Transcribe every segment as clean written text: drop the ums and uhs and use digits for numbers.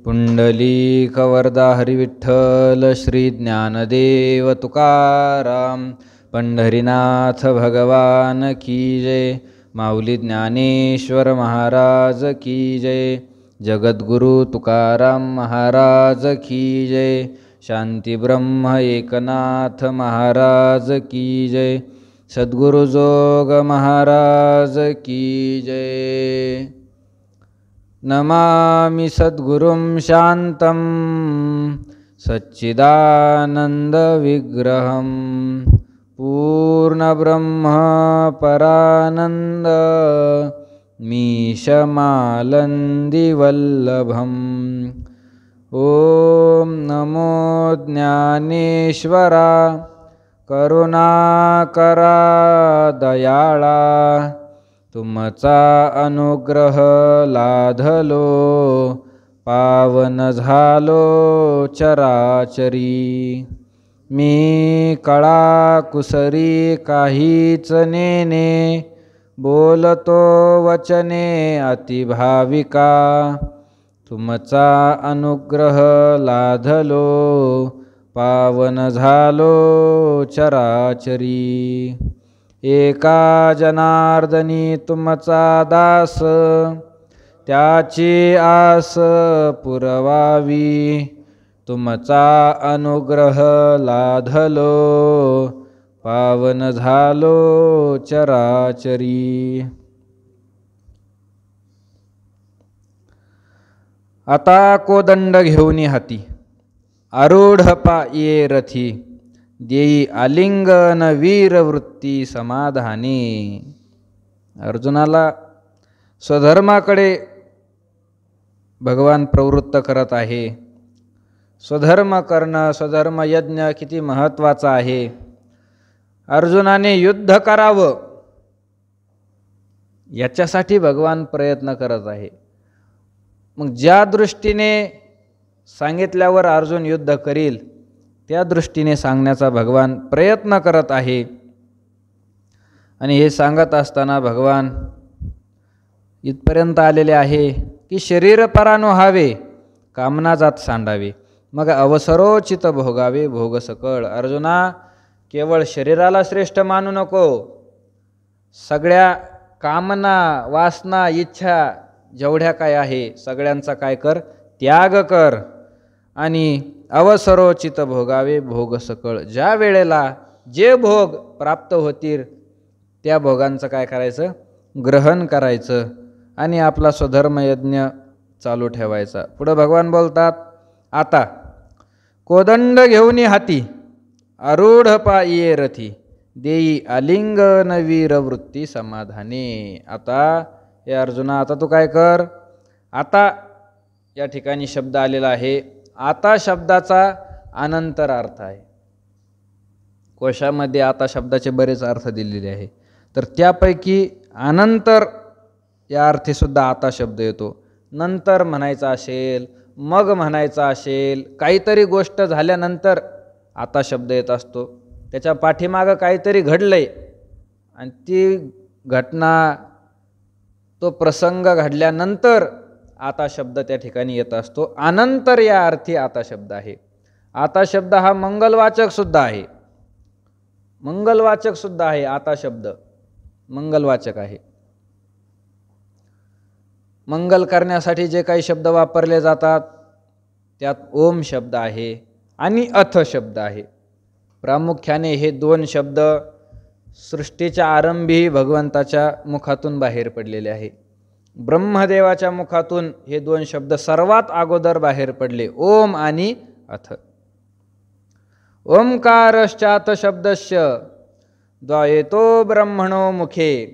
पुंडलिक वरदा हरिविठ्ठल श्री ज्ञानदेव तुकाराम पंढरीनाथ भगवान की जय। माऊली ज्ञानेश्वर महाराज की जय। जगद्गुरु तुकाराम महाराज की जय। शांती ब्रह्म एकनाथ महाराज की जय। सद्गुरु जोग महाराज की जय। नमामि सद्गुरुं शान्तं सच्चिदानन्दविग्रहं पूर्णब्रह्म परानन्द मीशमालन्दिवल्लभम्। ॐ नमो ज्ञानेश्वरा करुणाकरा दयाळा। तुमचा अनुग्रह लाधलो पावन झालो चराचरी। मी कळा कुसरी काहीच नेने बोलतो वचने अतिभाविका। तुमचा अनुग्रह लाधलो पावन झालो चराचरी। एका जनार्दनी तुमचा दास त्याची आस पुरवावी। तुमचा अनुग्रह लाधलो पावन झालो चराचरी। आता कोदंड घेऊनी हाती आरूढ पाये रथी। देई आलिंगन वीरवृत्ती समाधानी। अर्जुनाला स्वधर्माकडे भगवान प्रवृत्त करत आहे। स्वधर्म करणं, स्वधर्म यज्ञ किती महत्त्वाचा आहे। अर्जुनाने युद्ध करावं याच्यासाठी भगवान प्रयत्न करत आहे। मग ज्या दृष्टीने सांगितल्यावर अर्जुन युद्ध करील त्या दृष्टीने सांगण्याचा भगवान प्रयत्न करत आहे। आणि हे सांगत असताना भगवान इथपर्यंत आलेले आहे की शरीर परानो व्हावे कामना जात सांडावे मग अवसरोचित भोगावे भोग सकळ। अर्जुना, केवळ शरीराला श्रेष्ठ मानू नको। सगळ्या कामना वासना इच्छा जेवढ्या काय आहे सगळ्यांचा काय कर, त्याग कर। आणि अवसरोचित भोगावे भोग सकळ। ज्या वेळेला जे भोग प्राप्त होतील त्या भोगांचं काय करायचं, ग्रहण करायचं आणि आपला स्वधर्म यज्ञ चालू ठेवायचा। पुढे भगवान बोलतात, आता कोदंड घेऊनी हाती आरूढ पाये रथी। देई आलिंगन वीरवृत्ती समाधानी। आता हे अर्जुना, आता तू काय कर। आता या ठिकाणी शब्द आलेला आहे। आता शब्दाचा अनंतर अर्थ आहे। कोशामध्ये आता शब्दाचे बरेच अर्थ दिलेले आहे, तर त्यापैकी अनंतर या अर्थी सुद्धा आता शब्द येतो। नंतर म्हणायचा असेल, मग म्हणायचा असेल, काहीतरी गोष्ट झाल्यानंतर आता शब्द येत असतो। त्याच्या पाठीमागं काहीतरी घडलंय आणि ती घटना तो प्रसंग घडल्यानंतर आता शब्द त्या ठिकाणी येत असतो। अनंतर या अर्थी आता शब्द आहे। आता शब्द हा मंगलवाचक सुद्धा आहे। मंगलवाचक सुद्धा आहे। आता शब्द मंगलवाचक आहे। मंगल करण्यासाठी जे काही शब्द वापरले जातात त्यात ओम शब्द आहे आणि अथ शब्द आहे। प्रामुख्याने हे दोन शब्द सृष्टीच्या आरंभी भगवंताच्या मुखातून बाहेर पडलेले आहे। ब्रह्मदेवाच्या मुखातून हे दोन शब्द सर्वात अगोदर बाहेर पडले, ओम आणि अथ। ओंकारश्चात शब्दस्य द्वयतो ब्रह्मणो मुखे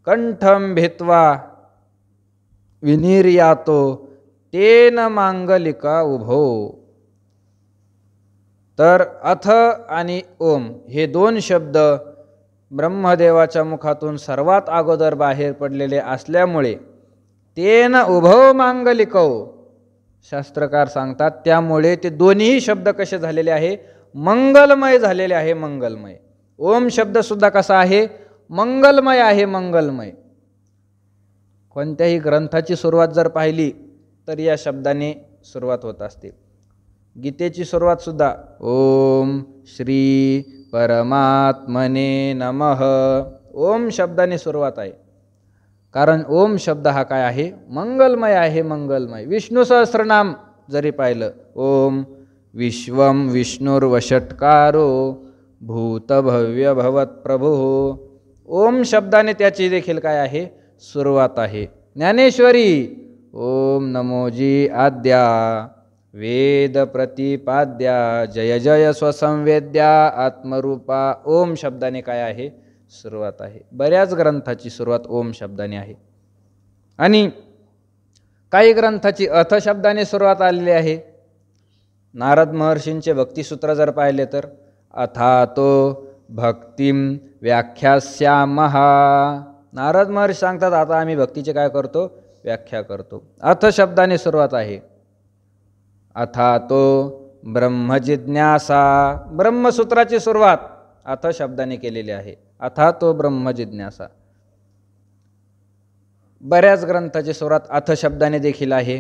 कंठम भित्वा विनिर्यातो तेन मांगलिका उभो। तर अथ आणि ओम हे दोन शब्द ब्रह्मदेवाच्या मुखातून सर्वात अगोदर बाहेर पडलेले असल्यामुळे तेन उभो मांगलिको, शास्त्रकार सांगतात, त्यामुळे ते दोन्ही शब्द कसे झालेले आहे, मंगलमय झालेले आहे। मंगलमय। ओम शब्द सुद्धा कसा आहे, मंगलमय आहे। मंगलमय। कोणत्याही ग्रंथाची सुरुवात जर पाहिली तर या शब्दाने सुरुवात होत असते. गीतेची सुरुवात सुद्धा ओम श्री परमात्मने नमः ओम शब्दाने सुरुवात आहे. कारण ओम शब्द हा काय आहे? मंगलमय आहे, मंगलमय. विष्णू सहस्रनाम जरी पाहिलं, ओम विश्वम विष्णुर्वषट्कारो भूतभव्य भवत प्रभु, ओम शब्दाने त्याची देखील काय आहे? सुरुवात आहे. ज्ञानेश्वरी ओम नमोजी आद्या वेद प्रतिपाद्या जय जय स्वसंवेद्या आत्मरूपा, ओम शब्दाने काय आहे? सुरुवात आहे. बऱ्याच ग्रंथाची सुरुवात ओम शब्दाने आहे. आणि काही ग्रंथाची अथ शब्दाने सुरुवात आलेली आहे. नारद महर्षींचे भक्तिसूत्र जर पाहिले तर अथातो भक्तिम व्याख्यास्यामः, नारद महर्षी सांगतात आता आम्ही भक्तीचे काय करतो? व्याख्या करतो. अथ शब्दाने सुरुवात आहे. अथातो ब्रह्मजिज्ञासा, ब्रह्मसूत्राची सुरुवात अथ शब्दाने केलेली आहे. अथातो ब्रह्मजिज्ञासा. बऱ्याच ग्रंथाची सुरुवात अथ शब्दाने देखील आहे.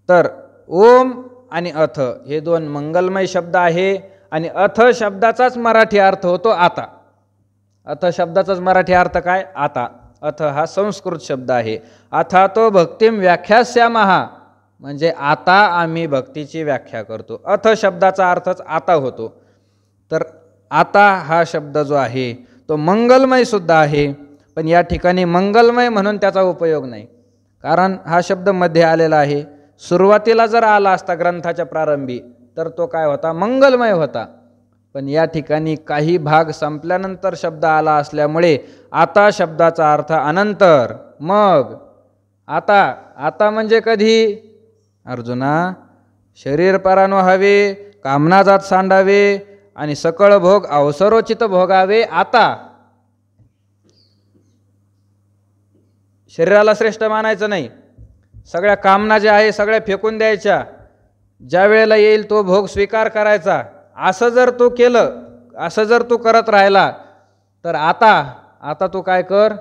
तर ओम आणि अथ हे दोन मंगलमय शब्द आहे. आणि अथ शब्दाचाच मराठी अर्थ होतो आता. अथ शब्दाचाच मराठी अर्थ काय? आता. अथ हा संस्कृत शब्द आहे. अथातो भक्तिम व्याख्यास्यामः म्हणजे आता आम्ही भक्तीची व्याख्या करतो. अथ शब्दाचा अर्थच आता होतो. तर आता हा शब्द जो आहे तो मंगलमय सुद्धा आहे. पण या ठिकाणी मंगलमय म्हणून त्याचा उपयोग नाही. कारण हा शब्द मध्ये आलेला आहे. सुरुवातीला जर आला असता ग्रंथाच्या प्रारंभी तर तो काय होता? मंगलमय होता. पण या ठिकाणी काही भाग संपल्यानंतर शब्द आला असल्यामुळे आता शब्दाचा अर्थ अनंतर. मग आता, आता म्हणजे कधी? अर्जुना, शरीर परानो हवे, कामना जात सांडावे आणि सकळ भोग अवसरोचित भोगावे. आता शरीराला श्रेष्ठ मानायचं नाही. सगळ्या कामना ज्या आहे सगळ्या फेकून द्यायच्या. ज्या वेळेला येईल तो भोग स्वीकार करायचा. असं जर तू केलं, असं जर तू करत राहिला तर आता तू काय कर?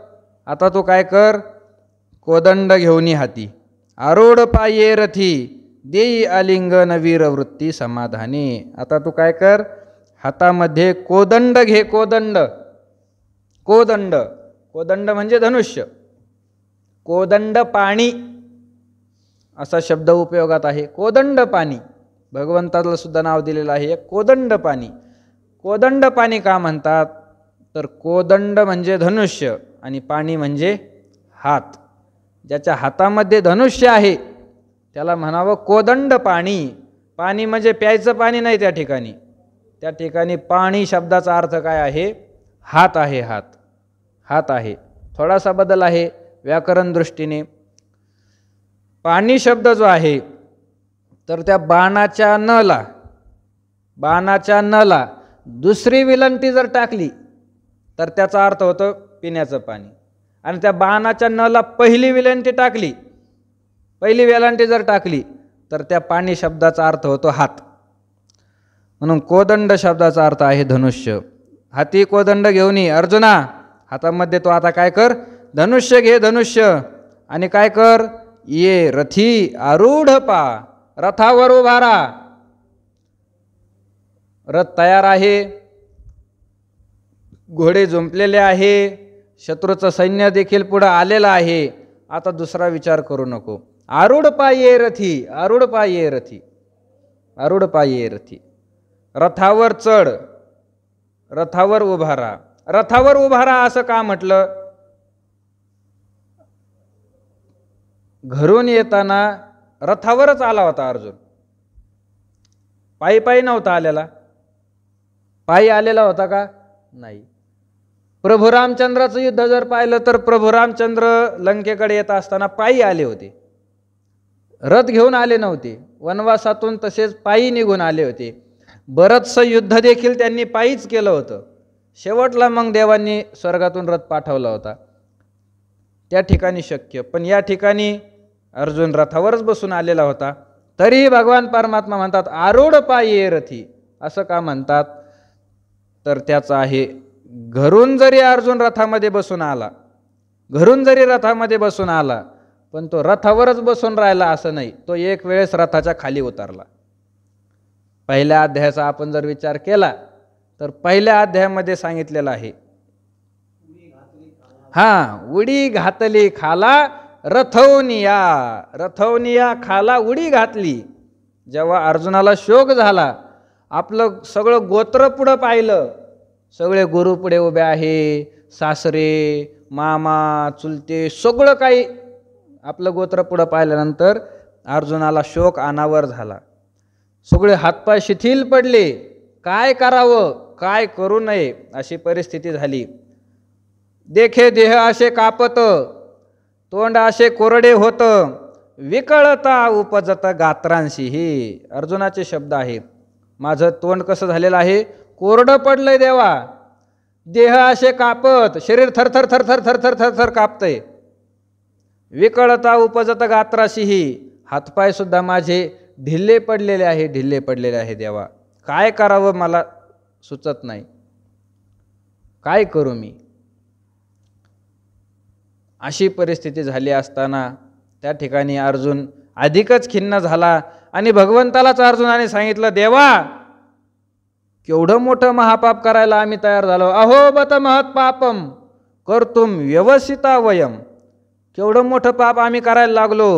आता तू काय कर? कोदंड घेऊनी हाती, आरूढ पाये रथी, देई आलिंगन वीरवृत्ती समाधानी. आता तू काय कर? हातामध्ये कोदंड घे. कोदंड, कोदंड, कोदंड म्हणजे धनुष्य. कोदंड पाणी असा शब्द उपयोगात आहे. कोदंड पाणी, भगवंताला सुद्धा नाव दिलेलं आहे एक कोदंड पाणी. कोदंड पाणी का म्हणतात? तर कोदंड म्हणजे धनुष्य आणि पाणी म्हणजे हात. ज्याच्या हातामध्ये धनुष्य आहे त्याला म्हणावं कोदंड पाणी. पाणी म्हणजे प्यायचं पाणी नाही. त्या ठिकाणी, त्या ठिकाणी पाणी शब्दाचा अर्थ काय आहे? हात आहे. हात, हात आहे. थोडासा बदल आहे व्याकरण दृष्टीने. पाणी शब्द जो आहे तर त्या बाणाच्या नला, बाणाच्या नला दुसरी विलंटी जर टाकली तर त्याचा अर्थ होतो पिण्याचं पाणी. आणि त्या बाणाच्या नला पहिली विलंटी टाकली, पहिली वेलांटी जर टाकली तर त्या पाणी शब्दाचा अर्थ होतो हात. म्हणून कोदंड शब्दाचा अर्थ आहे धनुष्य. हाती कोदंड घेऊन अर्जुना, हातामध्ये तो आता काय कर? धनुष्य घे, धनुष्य. आणि काय कर? ये रथी आरूढ पा, रथावर उभा राहा. रथ तयार आहे, घोडे जुंपलेले आहे, शत्रूचं सैन्य देखील पुढे आलेलं आहे. आता दुसरा विचार करू नको. आरूढ पाये रथी, आरूढ पाये रथी, आरूढ पाये रथी. रथावर चढ, रथावर उभा राहा. रथावर उभा राहा असं का म्हटलं? घरून येताना रथावरच आला होता अर्जुन. पायी पायी नव्हता आलेला. पायी आलेला होता का? नाही. प्रभू रामचंद्राचं युद्ध जर पाहिलं तर प्रभू रामचंद्र लंकेकडे येत असताना पायी आले होते. रथ घेऊन आले नव्हते. वनवासातून तसेच पायी निघून आले होते. बरंचसं युद्ध देखील त्यांनी पायीच केलं होतं. शेवटला मग देवांनी स्वर्गातून रथ पाठवला होता. त्या ठिकाणी शक्य. पण या ठिकाणी अर्जुन रथावरच बसून आलेला होता. तरीही भगवान परमात्मा म्हणतात आरूढ पाये रथी. असं का म्हणतात? तर त्याचं आहे घरून जरी अर्जुन रथामध्ये बसून आला, घरून जरी रथामध्ये बसून आला पण तो रथावरच बसून राहिला असं नाही, तो एक वेळेस रथाच्या खाली उतरला. पहिल्या अध्यायाचा आपण जर विचार केला तर पहिल्या अध्यायामध्ये सांगितलेलं आहे, उडी घातली खाला रथवनिया, रथवनिया खाला उडी घातली. जेव्हा अर्जुनाला शोक झाला, आपलं सगळं गोत्र पुढं पाहिलं, सगळे गुरु पुढे उभे आहे, सासरे मामा चुलते सगळं काही आपलं गोत्र पुढं पाहिल्यानंतर अर्जुनाला शोक अनावर झाला. सगळे हातपाय शिथिल पडले, काय करावं काय करू नये अशी परिस्थिती झाली. देखे देह असे कापत, तोंड असे कोरडे होत, विकळता उपजत गात्रांशी. हे अर्जुनाचे शब्द आहेत. माझं तोंड कसं झालेलं आहे, कोरडं पडलंय देवा, देह असे कापत, शरीर थरथर थरथर थरथर थरथर कापतंय. विकळता उपजत गात्राशी, हातपाय सुद्धा माझे ढिल्ले पडलेले आहे, ढिल्ले पडलेले आहे देवा, काय करावं मला सुचत नाही, काय करू मी. अशी परिस्थिती झाली असताना त्या ठिकाणी अर्जुन अधिकच खिन्न झाला आणि भगवंतालाच अर्जुनाने सांगितलं, देवा केवढं मोठं महापाप करायला आम्ही तयार झालो. अहो बत महत् पापम कर्तुम व्यवसिता वयम. केवढं मोठं पाप आम्ही करायला लागलो.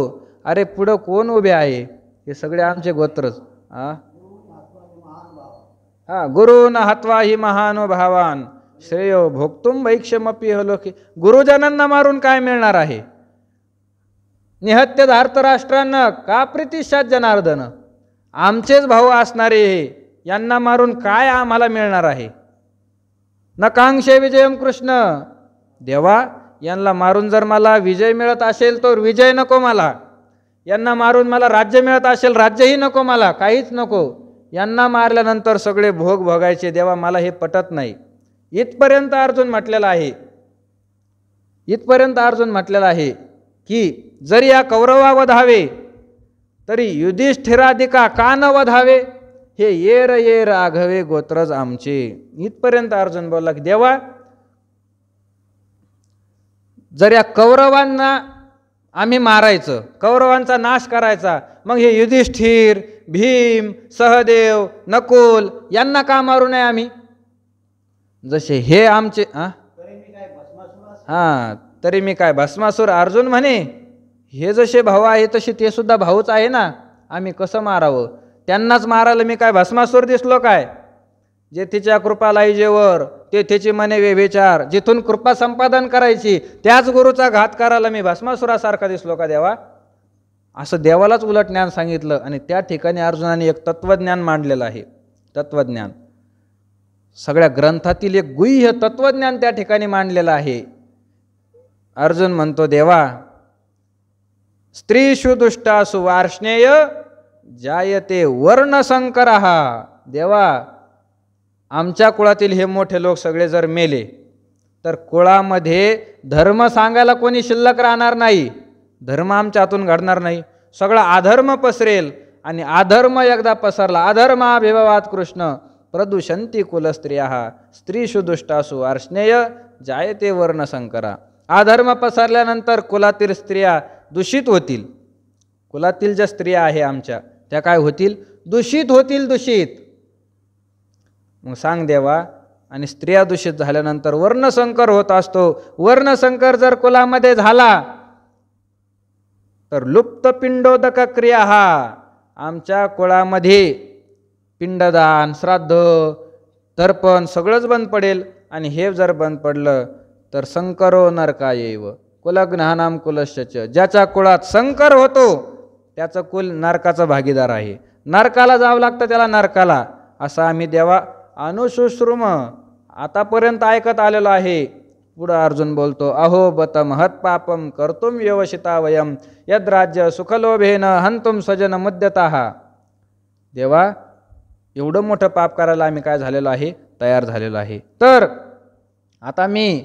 अरे पुढं कोण उभे आहे, हे सगळे आमचे गोत्रच. गुरुन हत्वा ही महानुभावान श्रेयो भोक्तुम भैक्षमपी हलोकी. गुरुजनांना मारून काय मिळणार आहे. निहत्य धार्तराष्ट्रांना का प्रीतिशात जनार्दन. आमचेच भाऊ असणारे हे, यांना मारून काय आम्हाला मिळणार आहे. नकांक्षे विजयम कृष्ण. देवा यांना मारून जर मला विजय मिळत असेल तर विजय नको मला. यांना मारून मला राज्य मिळत असेल राज्यही नको मला, काहीच नको. यांना मारल्यानंतर सगळे भोग भोगायचे. देवा मला हे पटत नाही. इथपर्यंत अर्जुन म्हटलेला आहे, इथपर्यंत अर्जुन म्हटलेला आहे की जरी या कौरवा वधावे तरी युधिष्ठिराधिका का न वधावे. हे येर येर आघवे गोत्रज आमचे. इथपर्यंत अर्जुन बोलला की देवा जर या कौरवांना आम्ही मारायचं, कौरवांचा नाश करायचा, मग हे युधिष्ठिर भीम सहदेव नकुल यांना का मारू नये आम्ही. जसे हे आमचे तरी मी काय भस्मासूर. अर्जुन म्हणे हे जसे भाऊ आहे तसे ते सुद्धा भाऊच आहे ना, आम्ही कसं मारावं. त्यांनाच मारायला मी काय भस्मासूर दिसलो काय. जे तिच्या कृपालाईजेवर ते तिची मने व्यभिचार, जिथून कृपा संपादन करायची त्याच गुरुचा घात करायला मी भस्मासुरासारखा दिसलो का देवा. असं देवालाच उलट ज्ञान सांगितलं. आणि त्या ठिकाणी अर्जुनाने एक तत्वज्ञान मांडलेलं आहे. तत्वज्ञान सगळ्या ग्रंथातील एक गुह्य तत्वज्ञान त्या ठिकाणी मांडलेलं आहे. अर्जुन म्हणतो देवा स्त्रीषु दुष्टासु वार्ष्णेय जायते वर्णसंकरः. देवा आमच्या कुळातील हे मोठे लोक सगळे जर मेले तर कुळामध्ये धर्म सांगायला कोणी शिल्लक राहणार नाही. धर्म आमच्या हातून घडणार नाही. सगळा अधर्म पसरेल. आणि अधर्म एकदा पसरला, अधर्माभिभवात कृष्ण प्रदूषंती कुलस्त्रिया स्त्रीषु दुष्टासु वार्ष्णेय जायते वर्णसंकरा. अधर्म पसरल्यानंतर कुलातील स्त्रिया दूषित होतील. कुलातील ज्या स्त्रिया आहे आमच्या त्या काय होतील, दूषित होतील, दूषित. मग सांग देवा. आणि स्त्रिया दूषित झाल्यानंतर वर्णसंकर होत असतो. वर्णसंकर जर कुलामध्ये झाला तर लुप्त पिंडोदक क्रिया आमच्या कुळामध्ये पिंडदान श्राद्ध तर्पण सगळंच बंद पडेल. आणि हे जर बंद पडलं तर संकरो नरकायैव कुलग्नहानाम कुलश्च. ज्याच्या कुळात संकर होतो त्याचं कुल नरकाचा भागीदार आहे. नरकाला जावं लागतं त्याला, नरकाला. असं आम्ही देवा अनुशुश्रुम आतापर्यंत ऐकत आलेलो आहे. पुढं अर्जुन बोलतो अहो बत महत् पापम कर्तुम व्यवसिता वयम यद राज्य सुखलोभेन हंतुम स्वजन मुद्यतः. देवा एवढं मोठं पाप करायला आम्ही काय झालेलो आहे, तयार झालेलो आहे. तर आता मी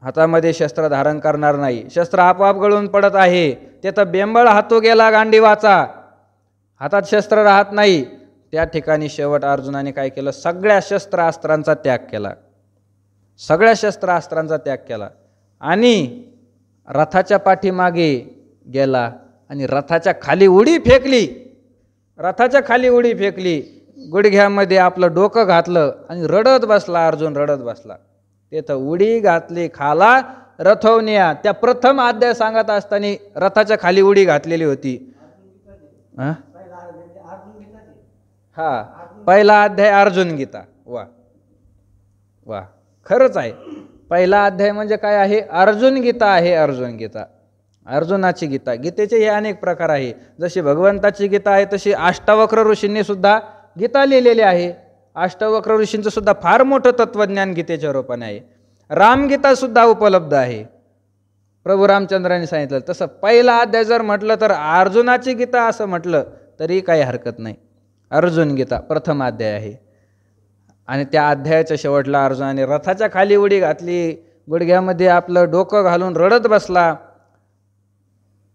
हातामध्ये शस्त्र धारण करणार नाही. शस्त्र आपोआप गळून पडत आहे. ते तर बेंबळ हातू गेला गांडीवाचा, हातात शस्त्र राहत नाही. त्या ठिकाणी शेवट अर्जुनाने काय केलं, सगळ्या शस्त्रास्त्रांचा त्याग केला. सगळ्या शस्त्रास्त्रांचा त्याग केला. आणि रथाच्या पाठीमागे गेला आणि रथाच्या खाली उडी फेकली. रथाच्या खाली उडी फेकली, गुडघ्यामध्ये आपलं डोकं घातलं आणि रडत बसला. अर्जुन रडत बसला. तिथं उडी घातली खाला रथवनिया. त्या प्रथम अध्याय सांगत असताना रथाच्या खाली उडी घातलेली होती. हा, पहिला अध्याय अर्जुन गीता. वा वा, खरंच आहे. पहिला अध्याय म्हणजे काय आहे? अर्जुन गीता आहे. अर्जुन गीता, अर्जुनाची गीता. गीतेचे हे अनेक प्रकार आहे. जशी भगवंताची गीता आहे तशी अष्टावक्र ऋषींनी सुद्धा गीता लिहिलेली आहे. अष्टावक्र ऋषींचं सुद्धा फार मोठं तत्वज्ञान गीतेच्या रूपाने आहे. रामगीता सुद्धा उपलब्ध आहे. प्रभू रामचंद्रांनी सांगितलं तसं पहिला अध्याय जर म्हटलं तर अर्जुनाची गीता असं म्हटलं तरी काही हरकत नाही. अर्जुन गीता प्रथम अध्याय आहे. आणि त्या अध्यायाच्या शेवटला अर्जुनाने रथाच्या खाली उडी घातली, गुडघ्यामध्ये आपलं डोकं घालून रडत बसला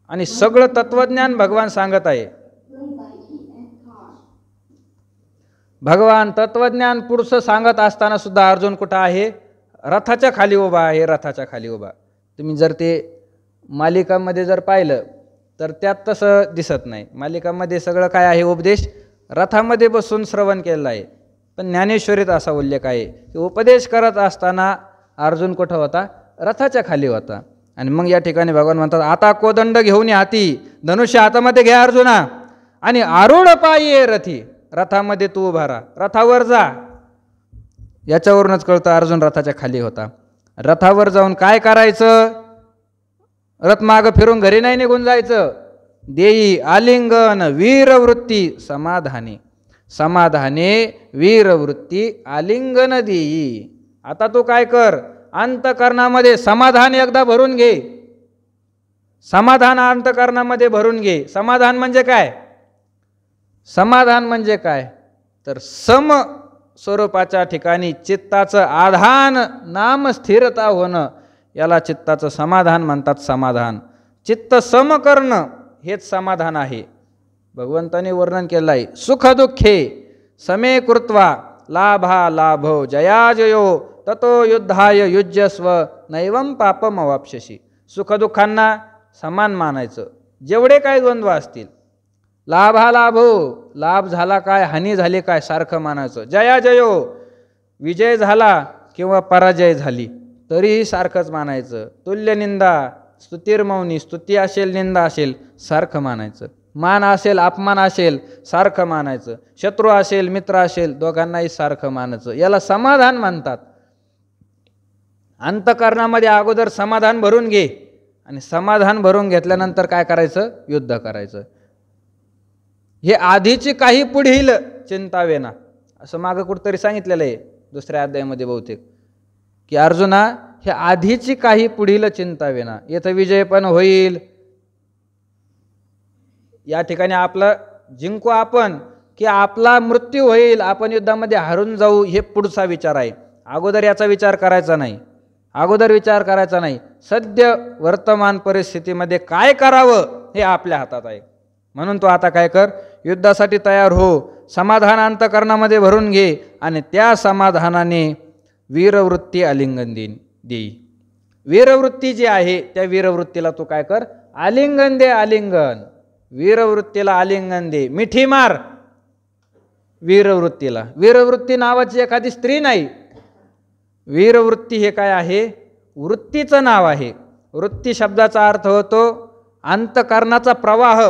आणि सगळं तत्वज्ञान भगवान सांगत आहे. भगवान तत्वज्ञान पुढचं सांगत असताना सुद्धा अर्जुन कुठं आहे? रथाच्या खाली उभा आहे. रथाच्या खाली उभा. तुम्ही जर ते मालिकामध्ये जर पाहिलं तर त्यात तसं दिसत नाही. मालिकामध्ये सगळं काय आहे? उपदेश रथामध्ये बसून श्रवण केलेलं आहे. पण ज्ञानेश्वरीत असा उल्लेख आहे की उपदेश करत असताना अर्जुन कुठं होता? रथाच्या खाली होता. आणि मग या ठिकाणी भगवान म्हणतात, आता कोदंड घेऊन हाती, धनुष्य हातामध्ये घ्या अर्जुना, आणि आरूढ पायी ये रथी. रथामध्ये तू उभा राहा, रथावर जा. याच्यावरूनच कळतं अर्जुन रथाच्या खाली होता. रथावर जाऊन काय करायचं? रथ मागं फिरून घरी नाही निघून जायचं. देई आलिंगन वीरवृत्ती समाधाने. समाधाने वीरवृत्ती आलिंगन देई. आता तू काय कर? अंतकरणामध्ये समाधान एकदा भरून घे. समाधान अंतकरणामध्ये भरून घे. समाधान म्हणजे काय? समाधान म्हणजे काय तर सम स्वरूपाच्या ठिकाणी चित्ताचं आधान नाम स्थिरता होणं, याला चित्ताचं समाधान म्हणतात. समाधान, चित्त सम करणं हेच समाधान आहे. भगवंताने वर्णन केलं आहे, सुख दुःखे समे कृत्वा लाभा लाभो जया जयो ततो युद्धाय युज्यस्व नैवम पापम अवाप्स्यसि. सुखदुःखांना समान मानायचं, जेवढे काय द्वंद्व असतील. लाभा लाभो, लाभ झाला काय, हानी झाली काय, सारखं मानायचं. जया जयो, विजय झाला किंवा पराजय झाली तरीही सारखंच मानायचं. तुल्यनिंदा स्तुतिर्मौनी, स्तुती असेल निंदा असेल सारखं मानायचं. मान असेल अपमान असेल सारखं मानायचं. शत्रू असेल मित्र असेल दोघांनाही सारखं मानायचं. याला समाधान म्हणतात. अंतकरणामध्ये अगोदर समाधान भरून घे, आणि समाधान भरून घेतल्यानंतर काय करायचं? युद्ध करायचं. हे आधीची काही पुढील चिंता वेना, असं मागं कुठंतरी सांगितलेलं आहे दुसऱ्या अध्यायामध्ये बहुतेक, की अर्जुना हे आधीची काही पुढील चिंता वेना. येथे विजय पण होईल, या ठिकाणी आपलं जिंकू आपण, की आपला मृत्यू होईल, आपण युद्धामध्ये हारून जाऊ, हे पुढचा विचार आहे. अगोदर याचा विचार करायचा नाही. अगोदर विचार करायचा नाही. सद्य वर्तमान परिस्थितीमध्ये काय करावं हे आपल्या हातात आहे. म्हणून तो आता काय कर? युद्धासाठी तयार हो. समाधान अंतकरणामध्ये भरून घे, आणि त्या समाधानाने वीरवृत्ती आलिंगन देई. वीरवृत्ती जी आहे त्या वीरवृत्तीला तू काय कर? आलिंगन दे. आलिंगन, वीरवृत्तीला आलिंगन दे. मिठी मार वीरवृत्तीला. वीरवृत्ती नावाची एखादी स्त्री नाही. वीरवृत्ती हे काय आहे? वृत्तीचं नाव आहे. वृत्ती शब्दाचा अर्थ होतो अंतकरणाचा प्रवाह,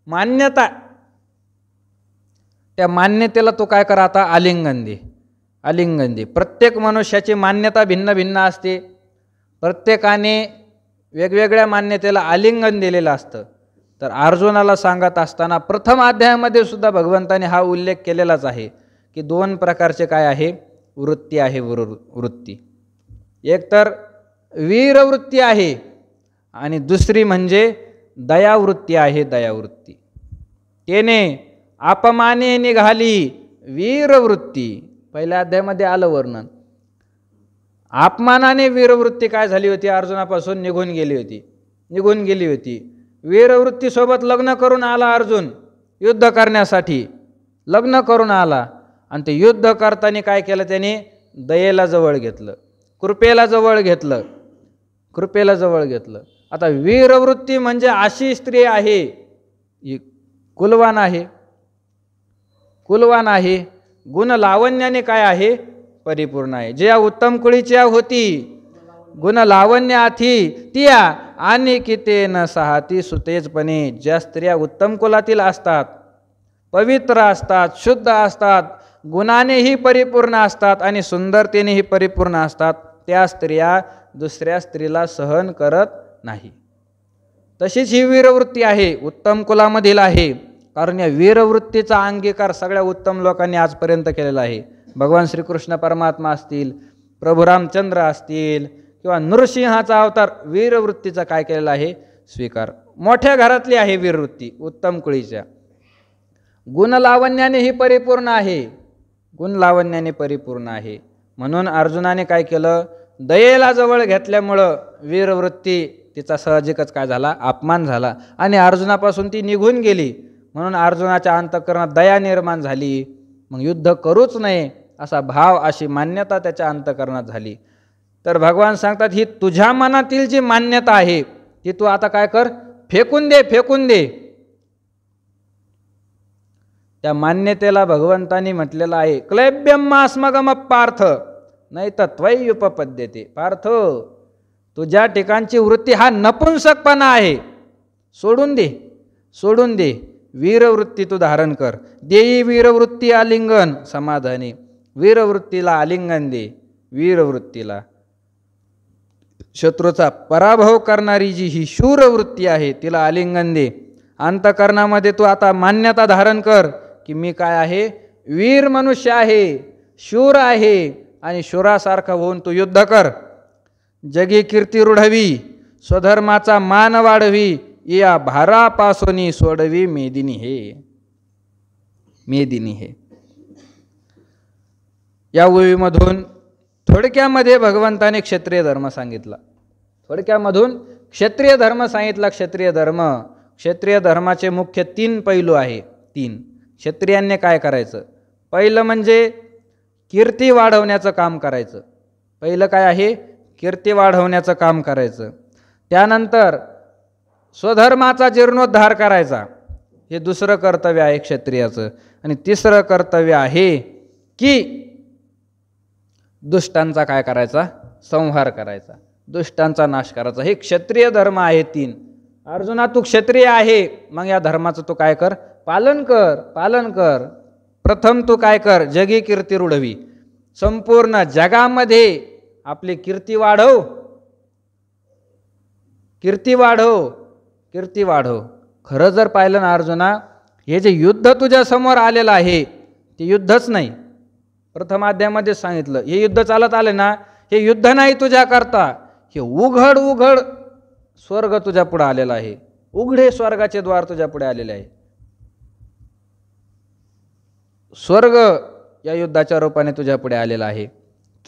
मान्यता. त्या मान्यतेला तू काय कर? आता आलिंगन दे. आलिंगन दे. प्रत्येक मनुष्याची मान्यता भिन्न भिन्न असते. प्रत्येकाने वेगवेगळ्या मान्यतेला आलिंगन दिलेलं असतं. तर अर्जुनाला सांगत असताना प्रथम अध्यायामध्ये सुद्धा भगवंताने हा उल्लेख केलेलाच आहे की दोन प्रकारचे काय आहे? वृत्ती आहे. वृत्ती एक तर वीरवृत्ती आहे, आणि दुसरी म्हणजे दयावृत्ती आहे. दयावृत्ती. तेने अपमाने निघाली वीरवृत्ती. पहिल्या अध्यायामध्ये आलं वर्णन. अपमानाने वीरवृत्ती काय झाली होती? अर्जुनापासून निघून गेली होती. वीरवृत्तीसोबत लग्न करून आला अर्जुन युद्ध करण्यासाठी. लग्न करून आला, आणि ते युद्ध करताना काय केलं त्याने? दयेला जवळ घेतलं, कृपेला जवळ घेतलं. आता वीरवृत्ती म्हणजे अशी स्त्री आहे, ही कुलवान आहे, कुलवान आहे, गुण लावण्याने काय आहे, परिपूर्ण आहे. ज्या उत्तम कुळीच्या होती गुण लावण्य आथी तिया आणि किते न सहाती सुतेजपणे. ज्या स्त्रिया उत्तम कुलातील असतात, पवित्र असतात, शुद्ध असतात, गुणानेही परिपूर्ण असतात आणि सुंदरतेनेही परिपूर्ण असतात, त्या स्त्रिया दुसऱ्या स्त्रीला सहन करत नाही. तशीच ही वीरवृत्ती आहे, उत्तम कुलामधील आहे. कारण या वीरवृत्तीचा अंगीकार सगळ्या उत्तम लोकांनी आजपर्यंत केलेला आहे. भगवान श्रीकृष्ण परमात्मा असतील, प्रभू रामचंद्र असतील किंवा नृसिंहाचा अवतार, वीरवृत्तीचा काय केलेला आहे, स्वीकार. मोठ्या घरातली आहे वीरवृत्ती, उत्तम कुळीच्या. गुणलावण्याने ही परिपूर्ण आहे, गुणलावण्याने परिपूर्ण आहे. म्हणून अर्जुनाने काय केलं, दयेला जवळ घेतल्यामुळं वीरवृत्ती तिचा साहजिकच काय झाला, अपमान झाला आणि अर्जुनापासून ती निघून गेली. म्हणून अर्जुनाच्या अंतःकरणात दया निर्माण झाली. मग युद्ध करूच नये असा भाव, अशी मान्यता त्याच्या अंतःकरणात झाली. तर भगवान सांगतात, ही तुझ्या मनातील जी मान्यता आहे ती तू आता काय कर, फेकून दे, फेकून दे. त्या मान्यतेला भगवंतांनी म्हटलेलं आहे, क्लैब्यम मास्मगम पार्थ नाही तर त्वय्युपपद्यते. पार्थ, तुझ्या ठिकाणची वृत्ती हा नपुंसकपणा आहे, सोडून दे, सोडून दे. वीरवृत्ती तू धारण कर. देई वीरवृत्ती आलिंगन समाधानी. वीरवृत्तीला आलिंगन दे, वीरवृत्तीला. शत्रूचा पराभव करणारी जी ही शूरवृत्ती आहे तिला आलिंगन दे. अंतःकरणामध्ये तू आता मान्यता धारण कर की मी काय आहे, वीर मनुष्य आहे, शूर आहे आणि शूरासारखा होऊन तू युद्ध कर. जगी कीर्ती रुढवी, स्वधर्माचा मान वाढवी, या भारापासोनी सोडवी मेदिनी हे. मेदिनी हे या ओळीमधून थोडक्यामध्ये भगवंताने क्षत्रिय धर्म सांगितला. थोडक्यामधून क्षत्रिय धर्म सांगितला. क्षत्रिय धर्म, क्षत्रिय धर्माचे मुख्य 3 पैलू आहे. 3 क्षत्रियांनी काय करायचं, पहिलं म्हणजे कीर्ती वाढवण्याचं काम करायचं. पहिलं काय आहे, कीर्ती वाढवण्याचं काम करायचं. त्यानंतर स्वधर्माचा जीर्णोद्धार करायचा, हे दुसरं कर्तव्य आहे क्षत्रियाचं. आणि तिसरं कर्तव्य आहे की दुष्टांचा काय करायचा, संहार करायचा, दुष्टांचा नाश करायचा. हे क्षत्रिय धर्म आहे 3. अर्जुना, तू क्षत्रिय आहे, मग या धर्माचं तू काय कर, पालन कर, पालन कर. प्रथम तू काय कर, जगी कीर्ती रुढवी, संपूर्ण जगामध्ये आपली कीर्ती वाढव, कीर्ती वाढव, कीर्ती वाढव. खरं जर पाहिलं ना अर्जुना, हे जे युद्ध तुझ्या समोर आलेलं आहे ते युद्धच नाही. प्रथम अध्यायामध्ये सांगितलं, हे युद्ध चालत आले ना, हे युद्ध नाही तुझ्या करता, हे उघड उघड स्वर्ग तुझ्या पुढे आलेला आहे. उघडे स्वर्गाचे द्वार तुझ्या पुढे आलेले आहे. स्वर्ग या युद्धाच्या रूपाने तुझ्या पुढे आलेला आहे.